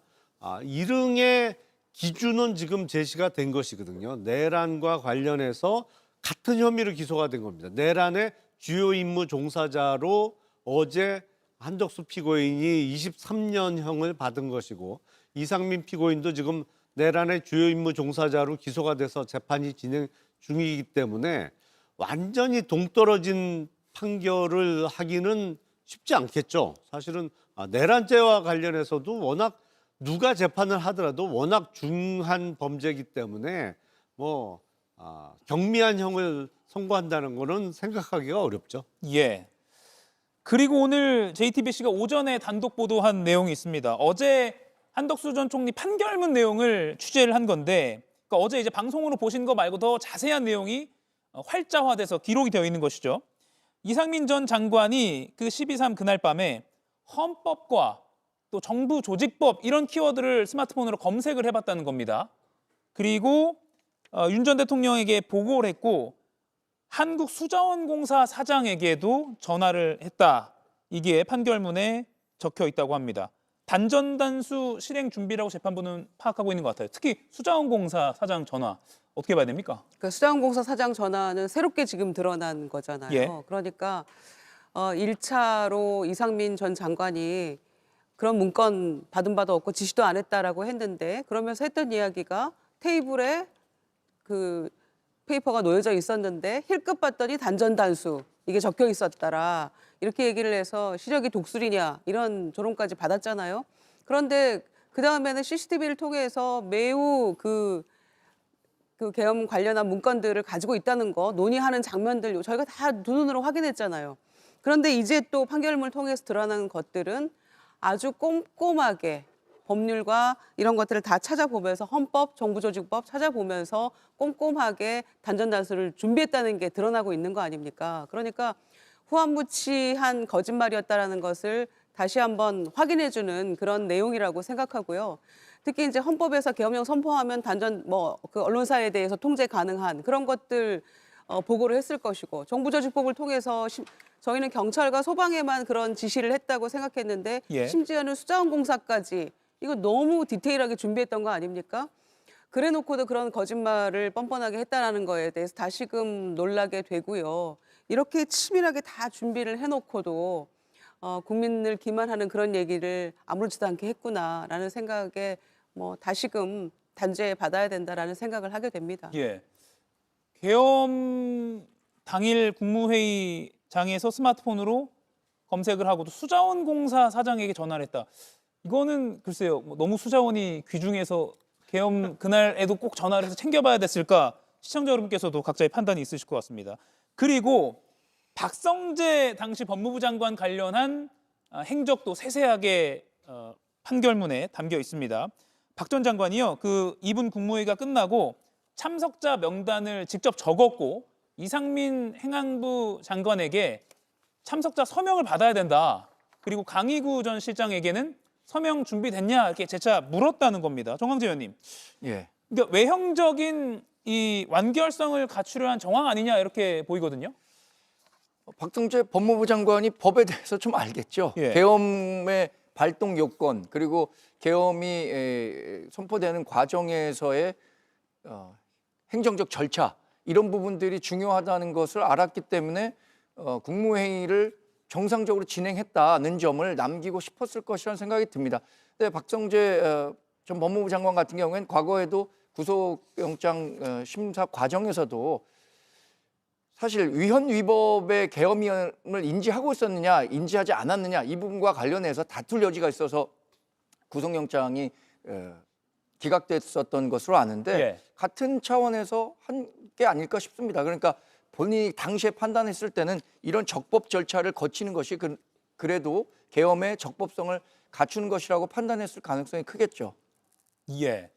일흥의 기준은 지금 제시가 된 것이거든요. 내란과 관련해서 같은 혐의로 기소가 된 겁니다. 내란의 주요 임무 종사자로 어제 한덕수 피고인이 23년형을 받은 것이고 이상민 피고인도 지금 내란의 주요 임무 종사자로 기소가 돼서 재판이 진행 중이기 때문에 완전히 동떨어진 판결을 하기는 쉽지 않겠죠. 사실은 내란죄와 관련해서도 워낙 누가 재판을 하더라도 워낙 중한 범죄이기 때문에 뭐 경미한 형을 선고한다는 거는 생각하기가 어렵죠. 예. 그리고 오늘 JTBC가 오전에 단독 보도한 내용이 있습니다. 어제 한덕수 전 총리 판결문 내용을 취재를 한 건데, 그러니까 어제 이제 방송으로 보신 거 말고 더 자세한 내용이 활자화돼서 기록이 되어 있는 것이죠. 이상민 전 장관이 그 12.3 그날 밤에 헌법과 또 정부 조직법 이런 키워드를 스마트폰으로 검색을 해봤다는 겁니다. 그리고 윤 전 대통령에게 보고를 했고 한국수자원공사 사장에게도 전화를 했다. 이게 판결문에 적혀 있다고 합니다. 단전단수 실행 준비라고 재판부는 파악하고 있는 것 같아요. 특히 수자원공사 사장 전화 어떻게 봐야 됩니까? 그 수자원공사 사장 전화는 새롭게 지금 드러난 거잖아요. 예. 그러니까 1차로 이상민 전 장관이 그런 문건 받은 바도 없고 지시도 안 했다라고 했는데 그러면서 했던 이야기가 테이블에 그 페이퍼가 놓여져 있었는데 힐끗 봤더니 단전단수 이게 적혀 있었더라. 이렇게 얘기를 해서 시력이 독수리냐 이런 조롱까지 받았잖아요. 그런데 그 다음에는 CCTV를 통해서 매우 그 계엄 관련한 문건들을 가지고 있다는 거 논의하는 장면들 저희가 다 두 눈으로 확인했잖아요. 그런데 이제 또 판결문을 통해서 드러나는 것들은 아주 꼼꼼하게 법률과 이런 것들을 다 찾아보면서 헌법, 정부조직법 찾아보면서 꼼꼼하게 단전단수를 준비했다는 게 드러나고 있는 거 아닙니까? 그러니까 후한무치한 거짓말이었다라는 것을 다시 한번 확인해주는 그런 내용이라고 생각하고요. 특히 이제 헌법에서 계엄령 선포하면 단전 그 언론사에 대해서 통제 가능한 그런 것들 보고를 했을 것이고 정부조직법을 통해서 저희는 경찰과 소방에만 그런 지시를 했다고 생각했는데 예. 심지어는 수자원공사까지 이거 너무 디테일하게 준비했던 거 아닙니까? 그래놓고도 그런 거짓말을 뻔뻔하게 했다라는 거에 대해서 다시금 놀라게 되고요. 이렇게 치밀하게 다 준비를 해놓고도 국민을 기만하는 그런 얘기를 아무렇지도 않게 했구나라는 생각에 다시금 단죄 받아야 된다라는 생각을 하게 됩니다. 예. 계엄 당일 국무회의장에서 스마트폰으로 검색을 하고도 수자원공사 사장에게 전화를 했다. 이거는 글쎄요. 너무 수자원이 귀중해서 계엄 그날에도 꼭 전화를 해서 챙겨봐야 됐을까? 시청자 여러분께서도 각자의 판단이 있으실 것 같습니다. 그리고 박성재 당시 법무부 장관 관련한 행적도 세세하게 판결문에 담겨 있습니다. 박 전 장관이요. 그 2분 국무회의가 끝나고 참석자 명단을 직접 적었고 이상민 행안부 장관에게 참석자 서명을 받아야 된다. 그리고 강희구 전 실장에게는 서명 준비됐냐 이렇게 재차 물었다는 겁니다. 정광재 의원님. 예. 그러니까 외형적인 이 완결성을 갖추려 한 정황 아니냐 이렇게 보이거든요. 박성재 법무부 장관이 법에 대해서 좀 알겠죠. 예. 계엄의 발동 요건 그리고 계엄이 선포되는 과정에서의 행정적 절차 이런 부분들이 중요하다는 것을 알았기 때문에 국무회의를 정상적으로 진행했다는 점을 남기고 싶었을 것이라는 생각이 듭니다. 근데 박성재 전 법무부 장관 같은 경우에는 과거에도 구속영장 심사 과정에서도 사실 위헌 위법의 계엄을 인지하고 있었느냐 인지하지 않았느냐 이 부분과 관련해서 다툴 여지가 있어서 구속영장이 기각됐었던 것으로 아는데 예. 같은 차원에서 한 게 아닐까 싶습니다. 그러니까 본인이 당시에 판단했을 때는 이런 적법 절차를 거치는 것이 그래도 계엄의 적법성을 갖추는 것이라고 판단했을 가능성이 크겠죠. 예.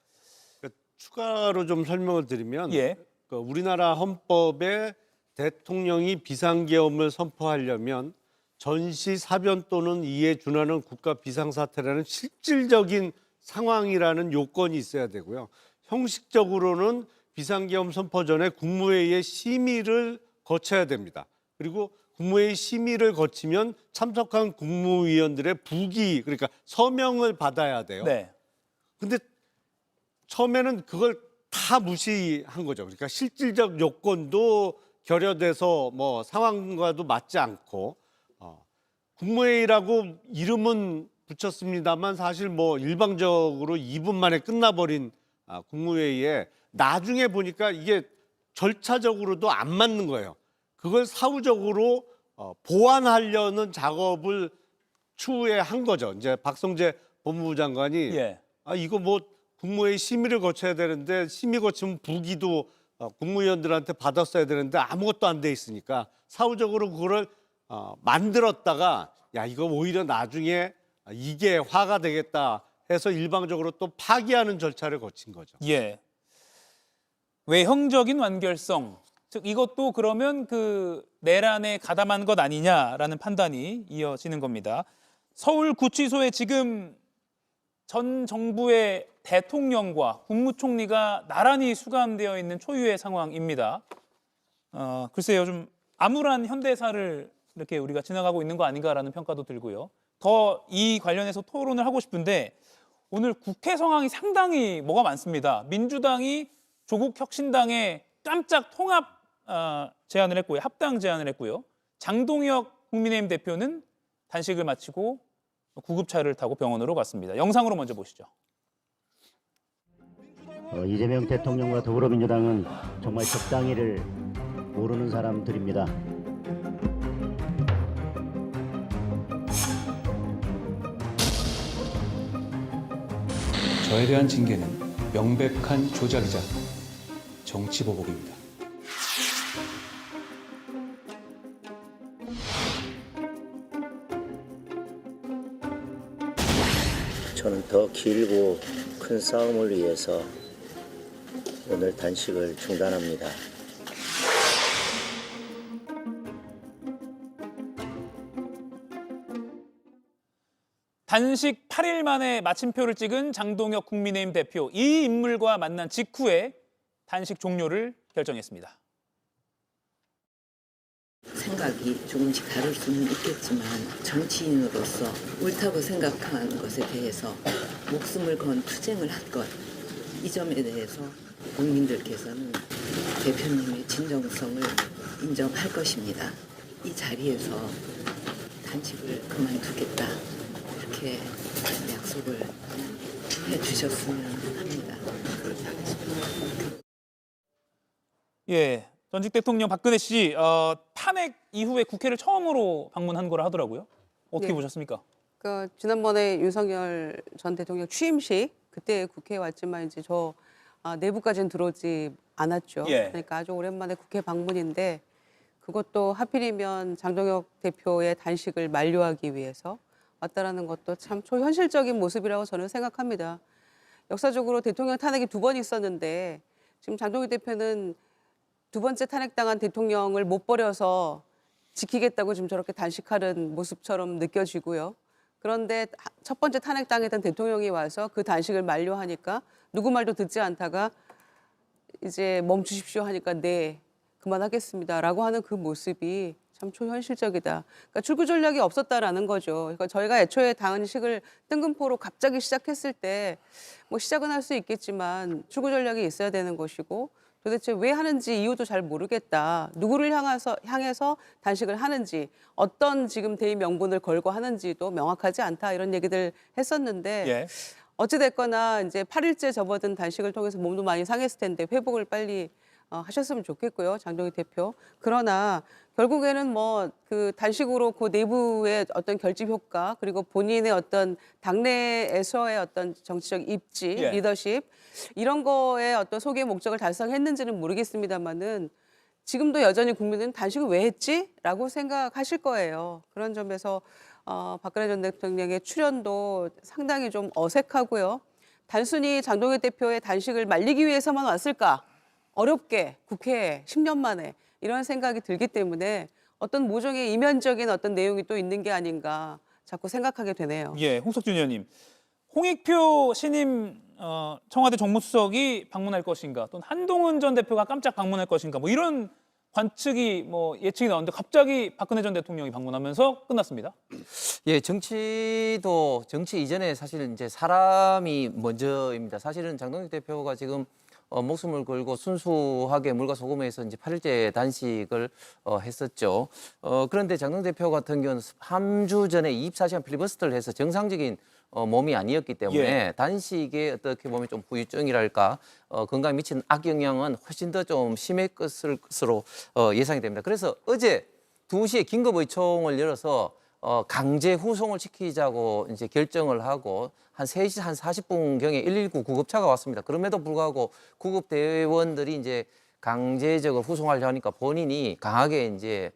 그러니까 추가로 좀 설명을 드리면 예. 그 우리나라 헌법에 대통령이 비상계엄을 선포하려면 전시 사변 또는 이에 준하는 국가 비상사태라는 실질적인 상황이라는 요건이 있어야 되고요. 형식적으로는 비상계엄 선포 전에 국무회의의 심의를 거쳐야 됩니다. 그리고 국무회의 심의를 거치면 참석한 국무위원들의 부기, 그러니까 서명을 받아야 돼요. 네. 근데 처음에는 그걸 다 무시한 거죠. 그러니까 실질적 요건도 결여돼서 뭐 상황과도 맞지 않고 국무회의라고 이름은 붙였습니다만 사실 뭐 일방적으로 2분 만에 끝나버린 국무회의에 나중에 보니까 이게 절차적으로도 안 맞는 거예요. 그걸 사후적으로 보완하려는 작업을 추후에 한 거죠. 이제 박성재 법무부 장관이 예. 이거 뭐 국무회의 심의를 거쳐야 되는데 심의 거치면 부기도 국무위원들한테 받았어야 되는데 아무것도 안 돼 있으니까 사후적으로 그거를 만들었다가 야 이거 오히려 나중에 이게 화가 되겠다 해서 일방적으로 또 파기하는 절차를 거친 거죠. 예. 외형적인 완결성. 즉 이것도 그러면 그 내란에 가담한 것 아니냐라는 판단이 이어지는 겁니다. 서울구치소에 지금 전 정부의 대통령과 국무총리가 나란히 수감되어 있는 초유의 상황입니다. 글쎄요, 좀 암울한 현대사를 이렇게 우리가 지나가고 있는 거 아닌가라는 평가도 들고요. 더 이 관련해서 토론을 하고 싶은데 오늘 국회 상황이 상당히 뭐가 많습니다. 민주당이 조국 혁신당에 깜짝 통합 제안을 했고요. 합당 제안을 했고요. 장동혁 국민의힘 대표는 단식을 마치고 구급차를 타고 병원으로 갔습니다. 영상으로 먼저 보시죠. 이재명 대통령과 더불어민주당은 정말 적당히를 모르는 사람들입니다. 저에 대한 징계는 명백한 조작이자 정치보복입니다. 저는 더 길고 큰 싸움을 위해서 오늘 단식을 중단합니다. 단식 8일 만에 마침표를 찍은 장동혁 국민의힘 대표. 이 인물과 만난 직후에 단식 종료를 결정했습니다. 생각이 조금씩 다를 수는 있겠지만 정치인으로서 옳다고 생각한 것에 대해서 목숨을 건 투쟁을 한 것, 이 점에 대해서 국민들께서는 대표님의 진정성을 인정할 것입니다. 이 자리에서 단식을 그만두겠다 이렇게 약속을 해주셨으면 합니다. 그렇게 하겠습니다. 예, 전직 대통령 박근혜 씨 탄핵 이후에 국회를 처음으로 방문한 거라 하더라고요. 어떻게 네. 보셨습니까? 그 지난번에 윤석열 전 대통령 취임식 그때 국회에 왔지만 이제 저 내부까지는 들어오지 않았죠. 예. 그러니까 아주 오랜만에 국회 방문인데 그것도 하필이면 장동혁 대표의 단식을 만료하기 위해서 왔다라는 것도 참 초현실적인 모습이라고 저는 생각합니다. 역사적으로 대통령 탄핵이 2번 있었는데 지금 장동혁 대표는 2번째 탄핵당한 대통령을 못 버려서 지키겠다고 지금 저렇게 단식하는 모습처럼 느껴지고요. 그런데 첫 번째 탄핵당했던 대통령이 와서 그 단식을 만료하니까 누구 말도 듣지 않다가 이제 멈추십시오 하니까 네, 그만하겠습니다라고 하는 그 모습이 참 초현실적이다. 그러니까 출구 전략이 없었다라는 거죠. 그러니까 저희가 애초에 단식을 뜬금포로 갑자기 시작했을 때 뭐 시작은 할 수 있겠지만 출구 전략이 있어야 되는 것이고 도대체 왜 하는지 이유도 잘 모르겠다. 누구를 향해서 단식을 하는지 어떤 지금 대의 명분을 걸고 하는지도 명확하지 않다. 이런 얘기들 했었는데 예. 어찌 됐거나 이제 8일째 접어든 단식을 통해서 몸도 많이 상했을 텐데 회복을 빨리 하셨으면 좋겠고요. 장동혁 대표. 그러나 결국에는 뭐 그 단식으로 그 내부의 어떤 결집 효과 그리고 본인의 어떤 당내에서의 어떤 정치적 입지, 예. 리더십 이런 거에 어떤 소기의 목적을 달성했는지는 모르겠습니다만은 지금도 여전히 국민은 단식을 왜 했지? 라고 생각하실 거예요. 그런 점에서 박근혜 전 대통령의 출연도 상당히 좀 어색하고요. 단순히 장동혁 대표의 단식을 말리기 위해서만 왔을까? 어렵게 국회에 10년 만에 이런 생각이 들기 때문에 어떤 모종의 이면적인 어떤 내용이 또 있는 게 아닌가 자꾸 생각하게 되네요. 예, 홍석준 의원님. 홍익표 신임 청와대 정무수석이 방문할 것인가, 또는 한동훈 전 대표가 깜짝 방문할 것인가, 뭐 이런 관측이 뭐 예측이 나오는데 갑자기 박근혜 전 대통령이 방문하면서 끝났습니다. 예, 정치도 정치 이전에 사실 이제 사람이 먼저입니다. 사실은 장동혁 대표가 지금 목숨을 걸고 순수하게 물과 소금에서 이제 8일째 단식을 했었죠. 그런데 장동혁 대표 같은 경우는 3주 전에 24시간 필리버스터를 해서 정상적인 몸이 아니었기 때문에 예. 단식에 어떻게 보면 좀 후유증이랄까 건강에 미치는 악영향은 훨씬 더 좀 심할 것으로 예상이 됩니다. 그래서 어제 2시에 긴급의총을 열어서 강제 후송을 시키자고 이제 결정을 하고 한 3시 한 40분경에 119 구급차가 왔습니다. 그럼에도 불구하고 구급 대원들이 이제 강제적으로 후송하려 하니까 본인이 강하게 이제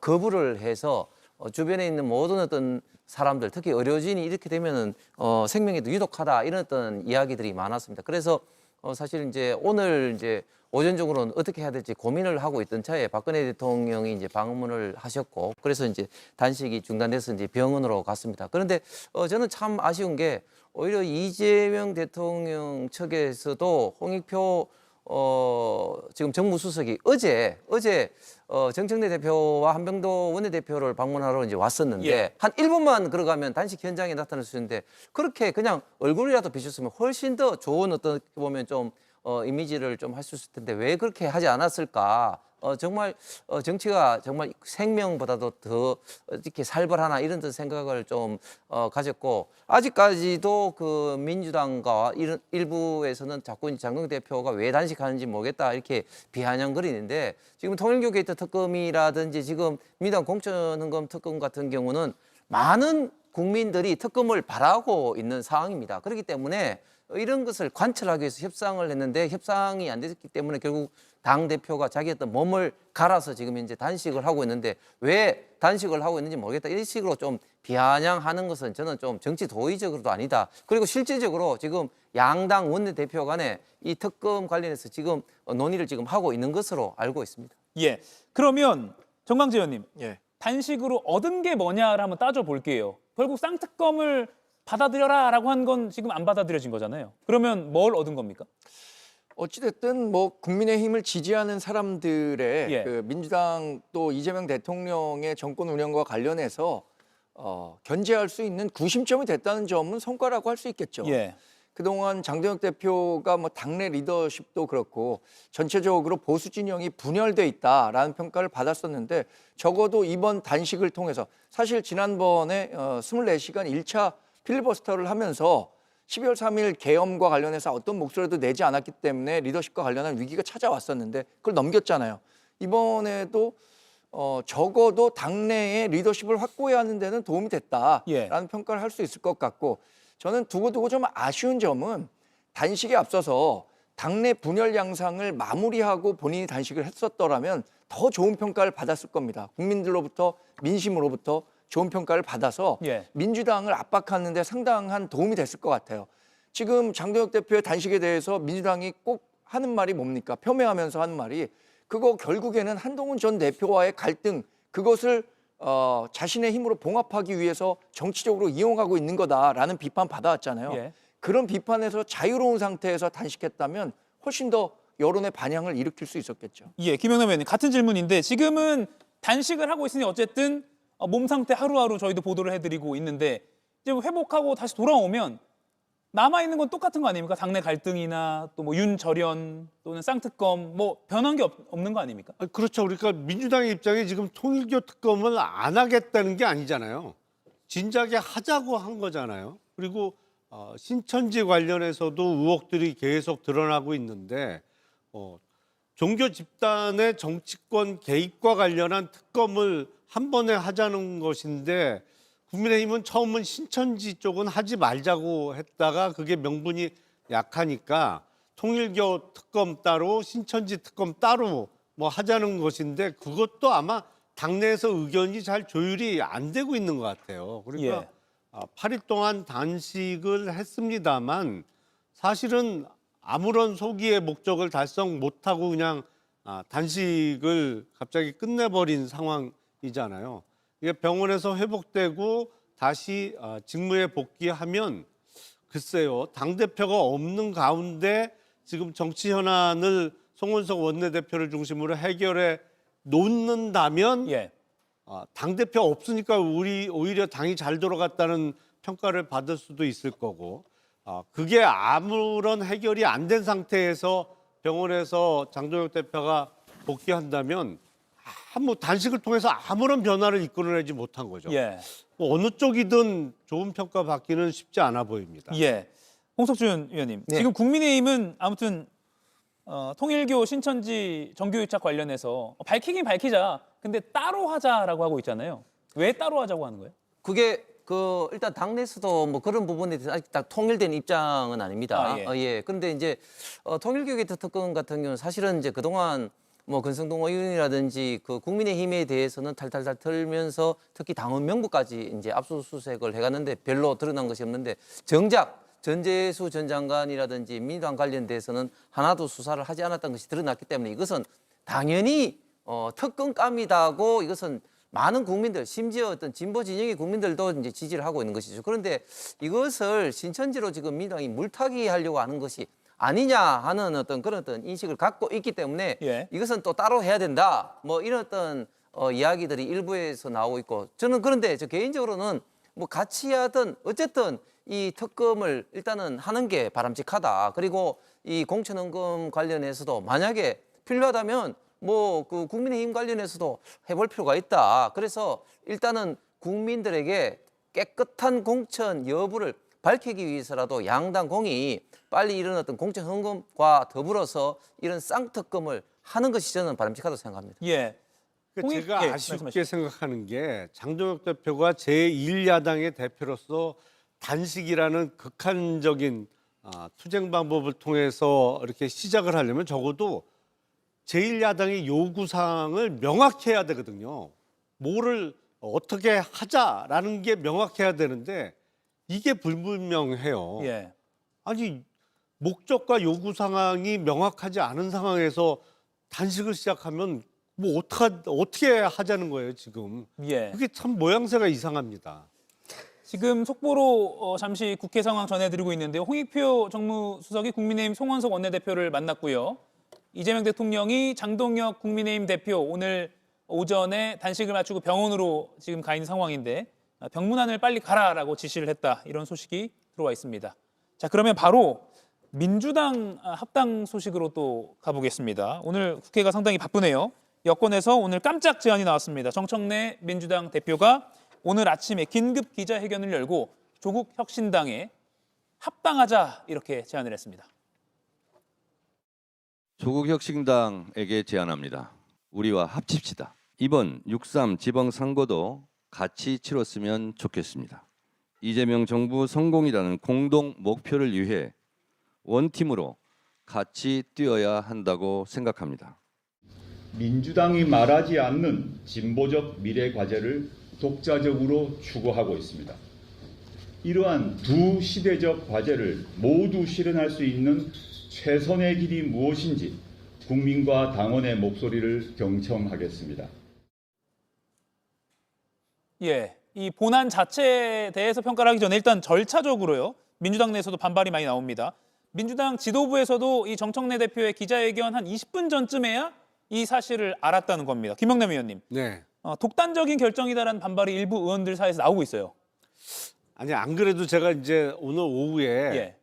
거부를 해서 주변에 있는 모든 어떤 사람들, 특히 의료진이 이렇게 되면은 생명에도 유독하다 이런 어떤 이야기들이 많았습니다. 그래서 사실 이제 오늘 이제 오전적으로는 어떻게 해야 될지 고민을 하고 있던 차에 박근혜 대통령이 이제 방문을 하셨고, 그래서 이제 단식이 중단돼서 이제 병원으로 갔습니다. 그런데 저는 참 아쉬운 게 오히려 이재명 대통령 측에서도 홍익표 지금 정무수석이 어제 정청래 대표와 한병도 원내대표를 방문하러 이제 왔었는데 예. 한 1분만 걸어가면 단식 현장에 나타날 수 있는데 그렇게 그냥 얼굴이라도 비쳤으면 훨씬 더 좋은 어떻게 보면 좀 이미지를 좀 할 수 있을 텐데 왜 그렇게 하지 않았을까? 정말 정치가 정말 생명보다도 더 이렇게 살벌하나 이런 생각을 좀 가졌고, 아직까지도 그 민주당과 이런 일부에서는 자꾸 장동혁 대표가 왜 단식하는지 모르겠다 이렇게 비아냥거리는데, 지금 통일교 게이트 특검이라든지 지금 민주당 공천헌금 특검 같은 경우는 많은 국민들이 특검을 바라고 있는 상황입니다. 그렇기 때문에 이런 것을 관철하기 위해서 협상을 했는데 협상이 안 됐기 때문에 결국 당 대표가 자기 어떤 몸을 갈아서 지금 이제 단식을 하고 있는데 왜 단식을 하고 있는지 모르겠다 이런 식으로 좀 비아냥하는 것은 저는 좀 정치 도의적으로도 아니다. 그리고 실질적으로 지금 양당 원내대표 간에 이 특검 관련해서 지금 논의를 지금 하고 있는 것으로 알고 있습니다. 예, 그러면 정광재 의원님, 예. 단식으로 얻은 게 뭐냐를 한번 따져볼게요. 결국 쌍특검을 받아들여라라고 한 건 지금 안 받아들여진 거잖아요. 그러면 뭘 얻은 겁니까? 어찌됐든 뭐 국민의힘을 지지하는 사람들의 예. 그 민주당 또 이재명 대통령의 정권 운영과 관련해서 견제할 수 있는 구심점이 됐다는 점은 성과라고 할 수 있겠죠. 예. 그동안 장동혁 대표가 뭐 당내 리더십도 그렇고 전체적으로 보수 진영이 분열돼 있다라는 평가를 받았었는데, 적어도 이번 단식을 통해서 사실 지난번에 24시간 1차 필리버스터를 하면서 12월 3일 계엄과 관련해서 어떤 목소리도 내지 않았기 때문에 리더십과 관련한 위기가 찾아왔었는데 그걸 넘겼잖아요. 이번에도 적어도 당내의 리더십을 확보해야 하는 데는 도움이 됐다라는 예. 평가를 할 수 있을 것 같고, 저는 두고두고 좀 아쉬운 점은 단식에 앞서서 당내 분열 양상을 마무리하고 본인이 단식을 했었더라면 더 좋은 평가를 받았을 겁니다. 국민들로부터, 민심으로부터 좋은 평가를 받아서 예. 민주당을 압박하는 데 상당한 도움이 됐을 것 같아요. 지금 장동혁 대표의 단식에 대해서 민주당이 꼭 하는 말이 뭡니까? 폄훼하면서 하는 말이, 그거 결국에는 한동훈 전 대표와의 갈등, 그것을 자신의 힘으로 봉합하기 위해서 정치적으로 이용하고 있는 거다라는 비판 받아왔잖아요. 예. 그런 비판에서 자유로운 상태에서 단식했다면 훨씬 더 여론의 반향을 일으킬 수 있었겠죠. 예, 김영남 의원님 같은 질문인데, 지금은 단식을 하고 있으니 어쨌든 몸 상태 하루하루 저희도 보도를 해드리고 있는데, 이제 회복하고 다시 돌아오면 남아 있는 건 똑같은 거 아닙니까? 당내 갈등이나 또 뭐 윤저련 또는 쌍특검 뭐 변한 게 없는 거 아닙니까? 그렇죠. 그러니까 민주당의 입장이 지금 통일교 특검을 안 하겠다는 게 아니잖아요. 진작에 하자고 한 거잖아요. 그리고 신천지 관련해서도 의혹들이 계속 드러나고 있는데 종교 집단의 정치권 개입과 관련한 특검을 한 번에 하자는 것인데, 국민의힘은 처음은 신천지 쪽은 하지 말자고 했다가 그게 명분이 약하니까 통일교 특검 따로 신천지 특검 따로 뭐 하자는 것인데, 그것도 아마 당내에서 의견이 잘 조율이 안 되고 있는 것 같아요. 그러니까 예. 8일 동안 단식을 했습니다만 사실은 아무런 소기의 목적을 달성 못하고 그냥 단식을 갑자기 끝내버린 상황이잖아요. 이게 병원에서 회복되고 다시 직무에 복귀하면 글쎄요, 당대표가 없는 가운데 지금 정치 현안을 송원석 원내대표를 중심으로 해결해 놓는다면 예. 당대표 없으니까 오히려 당이 잘 돌아갔다는 평가를 받을 수도 있을 거고 그게 아무런 해결이 안 된 상태에서 병원에서 장동혁 대표가 복귀한다면 뭐 단식을 통해서 아무런 변화를 이끌어내지 못한 거죠. 예. 뭐 어느 쪽이든 좋은 평가 받기는 쉽지 않아 보입니다. 예. 홍석준 의원님, 네. 지금 국민의힘은 아무튼 통일교 신천지 정교유착 관련해서 밝히긴 밝히자. 근데 따로 하자라고 하고 있잖아요. 왜 따로 하자고 하는 거예요? 그게 일단 당내에서도 뭐 그런 부분에 대해서 아직 딱 통일된 입장은 아닙니다. 예. 예. 근데 이제 통일교계 특권 같은 경우는 사실은 이제 그동안 뭐 권성동 의원이라든지 그 국민의힘에 대해서는 탈탈탈 털면서 특히 당원 명부까지 이제 압수수색을 해갔는데 별로 드러난 것이 없는데 정작 전재수 전 장관이라든지 민주당 관련돼서는 하나도 수사를 하지 않았던 것이 드러났기 때문에 이것은 당연히 특권감이다고 이것은 많은 국민들, 심지어 어떤 진보 진영의 국민들도 이제 지지를 하고 있는 것이죠. 그런데 이것을 신천지로 지금 민주당이 물타기 하려고 하는 것이 아니냐 하는 그런 인식을 갖고 있기 때문에 예. 이것은 또 따로 해야 된다. 뭐 이런 이야기들이 일부에서 나오고 있고 저는 그런데 저 개인적으로는 뭐 같이 하든 어쨌든 이 특검을 일단은 하는 게 바람직하다. 그리고 이 공천헌금 관련해서도 만약에 필요하다면 뭐 그 국민의힘 관련해서도 해볼 필요가 있다. 그래서 일단은 국민들에게 깨끗한 공천 여부를 밝히기 위해서라도 양당 공이 빨리 이런 어떤 공천 헌금과 더불어서 이런 쌍특검을 하는 것이 저는 바람직하다고 생각합니다. 예. 제가 예, 아쉽게 말씀하시죠. 생각하는 게 장동혁 대표가 제1야당의 대표로서 단식이라는 극한적인 투쟁 방법을 통해서 이렇게 시작을 하려면 적어도 제1야당의 요구사항을 명확히 해야 되거든요. 뭐를 어떻게 하자라는 게 명확해야 되는데 이게 불분명해요. 예. 아니 목적과 요구사항이 명확하지 않은 상황에서 단식을 시작하면 뭐 어떻게 하자는 거예요 지금. 예. 그게 참 모양새가 이상합니다. 지금 속보로 잠시 국회 상황 전해드리고 있는데요. 홍익표 정무수석이 국민의힘 송원석 원내대표를 만났고요. 이재명 대통령이 장동혁 국민의힘 대표 오늘 오전에 단식을 마치고 병원으로 지금 가 있는 상황인데 병문안을 빨리 가라라고 지시를 했다. 이런 소식이 들어와 있습니다. 자, 그러면 바로 민주당 합당 소식으로 또 가보겠습니다. 오늘 국회가 상당히 바쁘네요. 여권에서 오늘 깜짝 제안이 나왔습니다. 정청래 민주당 대표가 오늘 아침에 긴급 기자회견을 열고 조국 혁신당에 합당하자 이렇게 제안을 했습니다. 조국 혁신당에게 제안합니다. 우리와 합칩시다. 이번 6.3 지방선거도 같이 치렀으면 좋겠습니다. 이재명 정부 성공이라는 공동 목표를 위해 원팀으로 같이 뛰어야 한다고 생각합니다. 민주당이 말하지 않는 진보적 미래 과제를 독자적으로 추구하고 있습니다. 이러한 두 시대적 과제를 모두 실현할 수 있는 최선의 길이 무엇인지 국민과 당원의 목소리를 경청하겠습니다. 예, 이 본안 자체에 대해서 평가를 하기 전에 일단 절차적으로요. 민주당 내에서도 반발이 많이 나옵니다. 민주당 지도부에서도 이 정청래 대표의 기자회견 한 20분 전쯤에야 이 사실을 알았다는 겁니다. 김영남 의원님. 네. 독단적인 결정이다라는 반발이 일부 의원들 사이에서 나오고 있어요. 아니 안 그래도 제가 이제 오늘 오후에 예.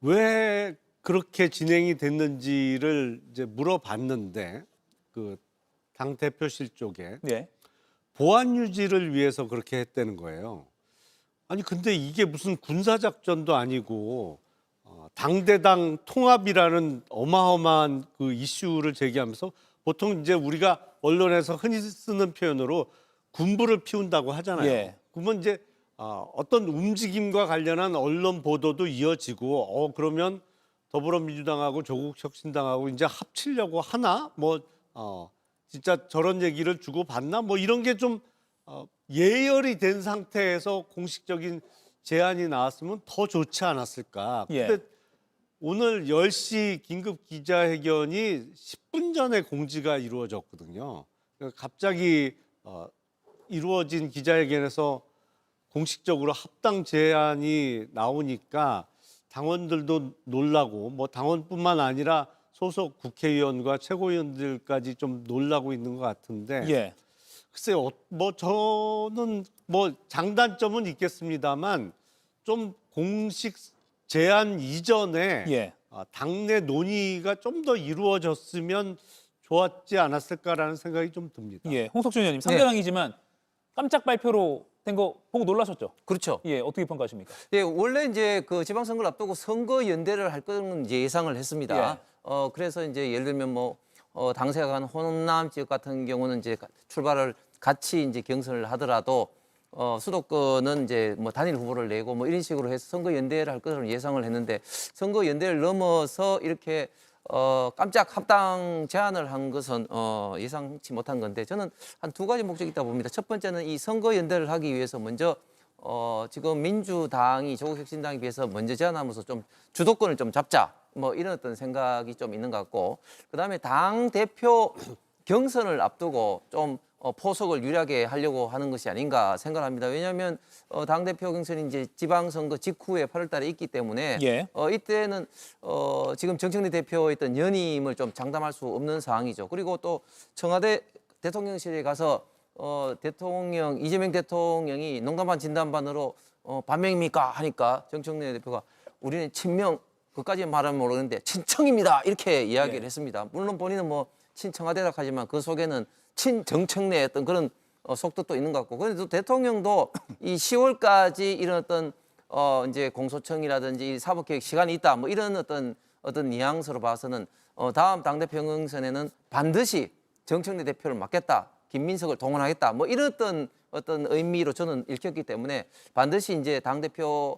왜 그렇게 진행이 됐는지를 이제 물어봤는데 그 당 대표실 쪽에 예. 보안 유지를 위해서 그렇게 했다는 거예요. 아니 근데 이게 무슨 군사 작전도 아니고 당대당 통합이라는 어마어마한 그 이슈를 제기하면서 보통 이제 우리가 언론에서 흔히 쓰는 표현으로 군부를 피운다고 하잖아요. 예. 그러면 이제 어떤 움직임과 관련한 언론 보도도 이어지고 그러면 더불어민주당하고 조국혁신당하고 이제 합치려고 하나 뭐 진짜 저런 얘기를 주고 받나 뭐 이런 게 좀 예열이 된 상태에서 공식적인 제안이 나왔으면 더 좋지 않았을까. 예. 근데 오늘 10시 긴급 기자회견이 10분 전에 공지가 이루어졌거든요. 그러니까 갑자기 이루어진 기자회견에서 공식적으로 합당 제안이 나오니까 당원들도 놀라고 뭐 당원뿐만 아니라 소속 국회의원과 최고위원들까지 좀 놀라고 있는 것 같은데 예. 글쎄요, 뭐 저는 뭐 장단점은 있겠습니다만 좀 공식 제안 이전에 예. 당내 논의가 좀 더 이루어졌으면 좋았지 않았을까라는 생각이 좀 듭니다. 예. 홍석준 의원님 상대방이지만 깜짝 발표로 된 거 보고 놀라셨죠? 그렇죠. 예. 어떻게 평가하십니까? 예, 원래 이제 그 지방선거를 앞두고 선거 연대를 할 거는 이제 예상을 했습니다. 그래서 이제 예를 들면 뭐 당세가 간 호남 지역 같은 경우는 이제 출발을 같이 이제 경선을 하더라도 수도권은 이제 뭐 단일 후보를 내고 뭐 이런 식으로 해서 선거 연대를 할 것으로 예상을 했는데 선거 연대를 넘어서 이렇게 깜짝 합당 제안을 한 것은 예상치 못한 건데 저는 한 두 가지 목적이 있다 봅니다. 첫 번째는 이 선거 연대를 하기 위해서 먼저 지금 민주당이 조국혁신당에 비해서 먼저 제안하면서 좀 주도권을 좀 잡자 뭐 이런 어떤 생각이 좀 있는 것 같고 그다음에 당 대표 경선을 앞두고 좀 포석을 유리하게 하려고 하는 것이 아닌가 생각합니다. 왜냐하면 당 대표 경선이 이제 지방선거 직후에 8월달에 있기 때문에 예. 이때는 지금 정청래 대표의 어떤 연임을 좀 장담할 수 없는 상황이죠. 그리고 또 청와대 대통령실에 가서 대통령 이재명 대통령이 농담반 진담반으로 반명입니까 하니까 정청래 대표가 우리는 친명 그까지 말하면 모르는데 친청입니다 이렇게 이야기를 했습니다. 물론 본인은 뭐 친청와대라 하지만 그 속에는 친정청래의 어떤 그런 속뜻도 있는 것 같고 그런데 또 대통령도 이 10월까지 이런 어떤 이제 공소청이라든지 이 사법개혁 시간이 있다 뭐 이런 어떤 뉘앙스로 봐서는 다음 당대표 경선에는 반드시 정청래 대표를 맡겠다 김민석을 동원하겠다 뭐 이런 어떤 의미로 저는 읽혔기 때문에 반드시 이제 당대표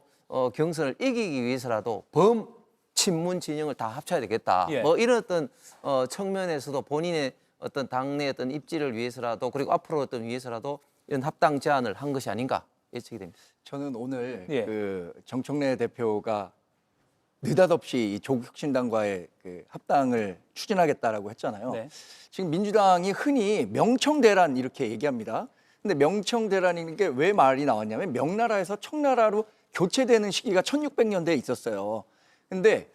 경선을 이기기 위해서라도 친문 진영을 다 합쳐야 되겠다. 예. 뭐 이런 어떤 측면에서도 본인의 어떤 당내 어떤 입지를 위해서라도 그리고 앞으로 어떤 위해서라도 이런 합당 제안을 한 것이 아닌가 예측이 됩니다. 저는 오늘 예. 그 정청래 대표가 느닷없이 이 조국혁신당과의 그 합당을 추진하겠다라고 했잖아요. 네. 지금 민주당이 흔히 명청대란 이렇게 얘기합니다. 근데 명청대란이라는 게 왜 말이 나왔냐면 명나라에서 청나라로 교체되는 시기가 1600년대에 있었어요. 근데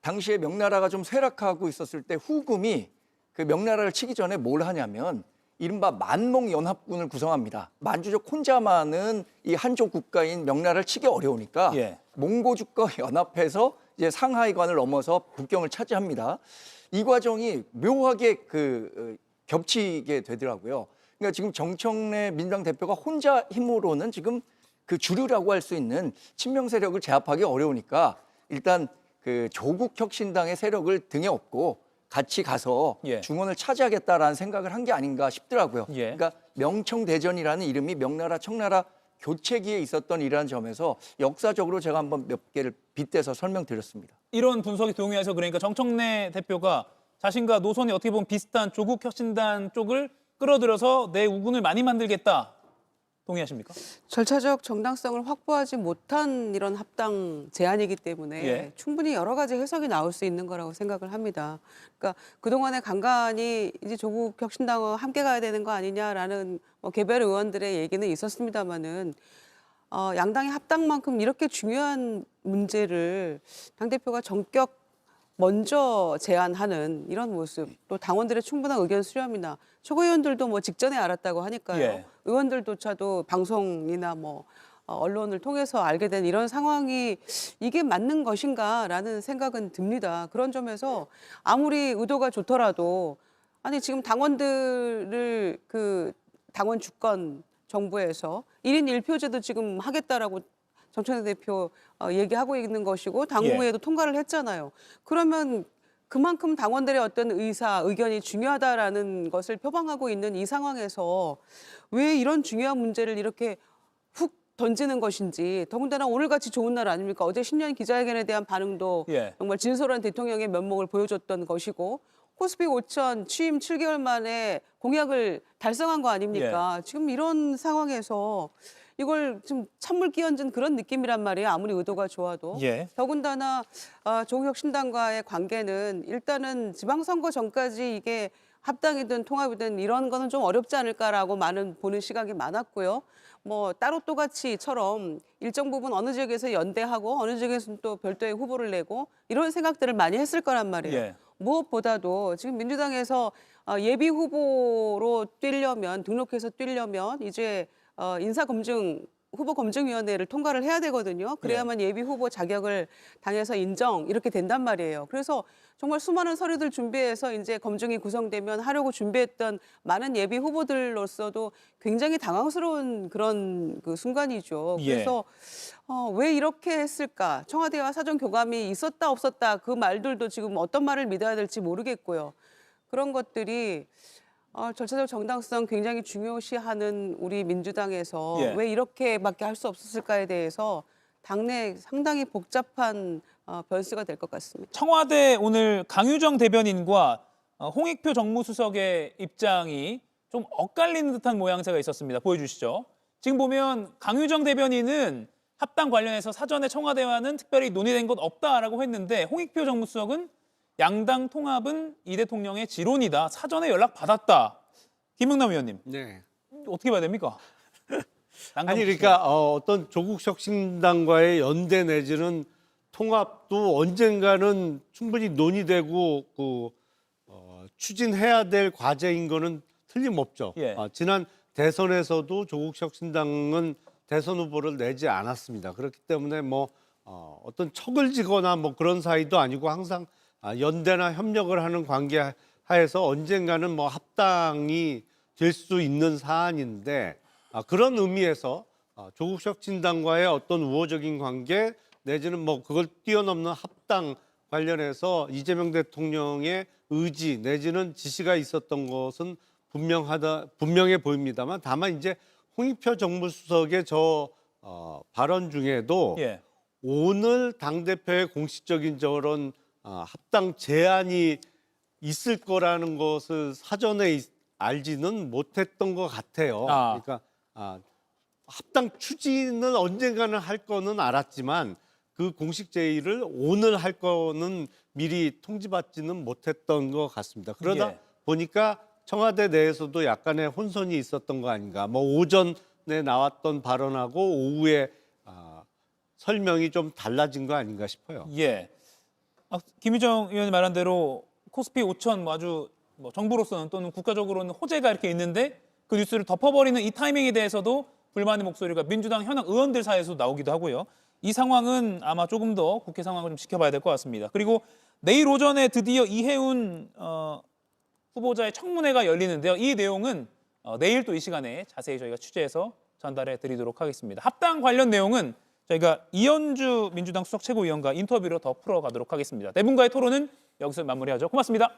당시에 명나라가 좀 쇠락하고 있었을 때 후금이 그 명나라를 치기 전에 뭘 하냐면 이른바 만몽연합군을 구성합니다. 만주족 혼자만은 이 한족 국가인 명나라를 치기 어려우니까 예. 몽고족과 연합해서 이제 상하이관을 넘어서 북경을 차지합니다. 이 과정이 묘하게 겹치게 되더라고요. 그러니까 지금 정청래 민주당 대표가 혼자 힘으로는 지금 그 주류라고 할 수 있는 친명 세력을 제압하기 어려우니까 일단 그 조국혁신당의 세력을 등에 업고 같이 가서 예. 중원을 차지하겠다라는 생각을 한 게 아닌가 싶더라고요. 예. 그러니까 명청대전이라는 이름이 명나라 청나라 교체기에 있었던 이라는 점에서 역사적으로 제가 한번 몇 개를 빗대서 설명드렸습니다. 이런 분석이 동의해서 그러니까 정청래 대표가 자신과 노선이 어떻게 보면 비슷한 조국혁신당 쪽을 끌어들여서 내 우군을 많이 만들겠다. 동의하십니까? 절차적 정당성을 확보하지 못한 이런 합당 제안이기 때문에 예. 충분히 여러 가지 해석이 나올 수 있는 거라고 생각을 합니다. 그러니까 그동안에 간간히 이제 조국 혁신당과 함께 가야 되는 거 아니냐라는 뭐 개별 의원들의 얘기는 있었습니다마는 양당의 합당만큼 이렇게 중요한 문제를 당대표가 전격 먼저 제안하는 이런 모습, 또 당원들의 충분한 의견 수렴이나 최고위원들도 뭐 직전에 알았다고 하니까요. 예. 의원들조차도 방송이나 뭐 언론을 통해서 알게 된 이런 상황이 이게 맞는 것인가라는 생각은 듭니다. 그런 점에서 아무리 의도가 좋더라도 아니 지금 당원들을 그 당원 주권 정부에서 1인 1표제도 지금 하겠다라고 정청래 대표 얘기하고 있는 것이고 당무회에도 통과를 했잖아요. 그러면 그만큼 당원들의 어떤 의견이 중요하다라는 것을 표방하고 있는 이 상황에서 왜 이런 중요한 문제를 이렇게 훅 던지는 것인지 더군다나 오늘같이 좋은 날 아닙니까? 어제 신년 기자회견에 대한 반응도 예. 정말 진솔한 대통령의 면목을 보여줬던 것이고 코스피 5천 취임 7개월 만에 공약을 달성한 거 아닙니까? 지금 이런 상황에서 이걸 좀 찬물 끼얹은 그런 느낌이란 말이에요. 아무리 의도가 좋아도. 더군다나 조국혁신당과의 관계는 일단은 지방선거 전까지 이게 합당이든 통합이든 이런 거는 좀 어렵지 않을까라고 많은 보는 시각이 많았고요. 뭐 따로 또같이처럼 일정 부분 어느 지역에서 연대하고 어느 지역에서는 또 별도의 후보를 내고 이런 생각들을 많이 했을 거란 말이에요. 무엇보다도 지금 민주당에서 예비 후보로 뛰려면 등록해서 뛰려면 이제 인사검증 후보검증위원회를 통과를 해야 되거든요. 그래야만 예비 후보 자격을 당에서 인정 이렇게 된단 말이에요. 그래서 정말 수많은 서류들 준비해서 이제 검증이 구성되면 하려고 준비했던 많은 예비 후보들로서도 굉장히 당황스러운 그런 그 순간이죠. 그래서 왜 이렇게 했을까? 청와대와 사전 교감이 있었다 없었다 그 말들도 지금 어떤 말을 믿어야 될지 모르겠고요. 그런 것들이 절차적 정당성 굉장히 중요시하는 우리 민주당에서 왜 이렇게밖에 할 수 없었을까에 대해서 당내 상당히 복잡한 변수가 될 것 같습니다. 청와대 오늘 강유정 대변인과 홍익표 정무수석의 입장이 좀 엇갈리는 듯한 모양새가 있었습니다. 보여주시죠. 지금 보면 강유정 대변인은 합당 관련해서 사전에 청와대와는 특별히 논의된 것 없다라고 했는데 홍익표 정무수석은 양당 통합은 이 대통령의 지론이다. 사전에 연락 받았다. 김영남 의원님. 네. 어떻게 봐야 됩니까? 아니 그러니까 어떤 조국혁신당과의 연대 내지는 통합도 언젠가는 충분히 논의되고 추진해야 될 과제인 거는 틀림없죠. 지난 대선에서도 조국혁신당은 대선 후보를 내지 않았습니다. 그렇기 때문에 뭐 어떤 척을 지거나 뭐 그런 사이도 아니고 항상 연대나 협력을 하는 관계 하에서 언젠가는 뭐 합당이 될 수 있는 사안인데 그런 의미에서 조국혁신당과의 어떤 우호적인 관계 내지는 뭐 그걸 뛰어넘는 합당 관련해서 이재명 대통령의 의지 내지는 지시가 있었던 것은 분명해 보입니다만 다만 이제 홍익표 정무수석의 발언 중에도 오늘 당대표의 공식적인 저런 합당 제안이 있을 거라는 것을 사전에 알지는 못했던 것 같아요. 그러니까 합당 추진은 언젠가는 할 거는 알았지만 그 공식 제의를 오늘 할 거는 미리 통지받지는 못했던 것 같습니다. 그러다 보니까 청와대 내에서도 약간의 혼선이 있었던 거 아닌가. 뭐 오전에 나왔던 발언하고 오후에 설명이 좀 달라진 거 아닌가 싶어요. 김유정 의원이 말한 대로 코스피 5천 아주 정부로서는 또는 국가적으로는 호재가 이렇게 있는데 그 뉴스를 덮어버리는 이 타이밍에 대해서도 불만의 목소리가 민주당 현역 의원들 사이에서 나오기도 하고요. 이 상황은 아마 조금 더 국회 상황을 좀 지켜봐야 될 것 같습니다. 그리고 내일 오전에 드디어 이해운 후보자의 청문회가 열리는데요. 이 내용은 내일 또 이 시간에 자세히 저희가 취재해서 전달해 드리도록 하겠습니다. 합당 관련 내용은 저희가 이현주 민주당 수석 최고위원과 인터뷰로 더 풀어가도록 하겠습니다. 네 분과의 토론은 여기서 마무리하죠. 고맙습니다.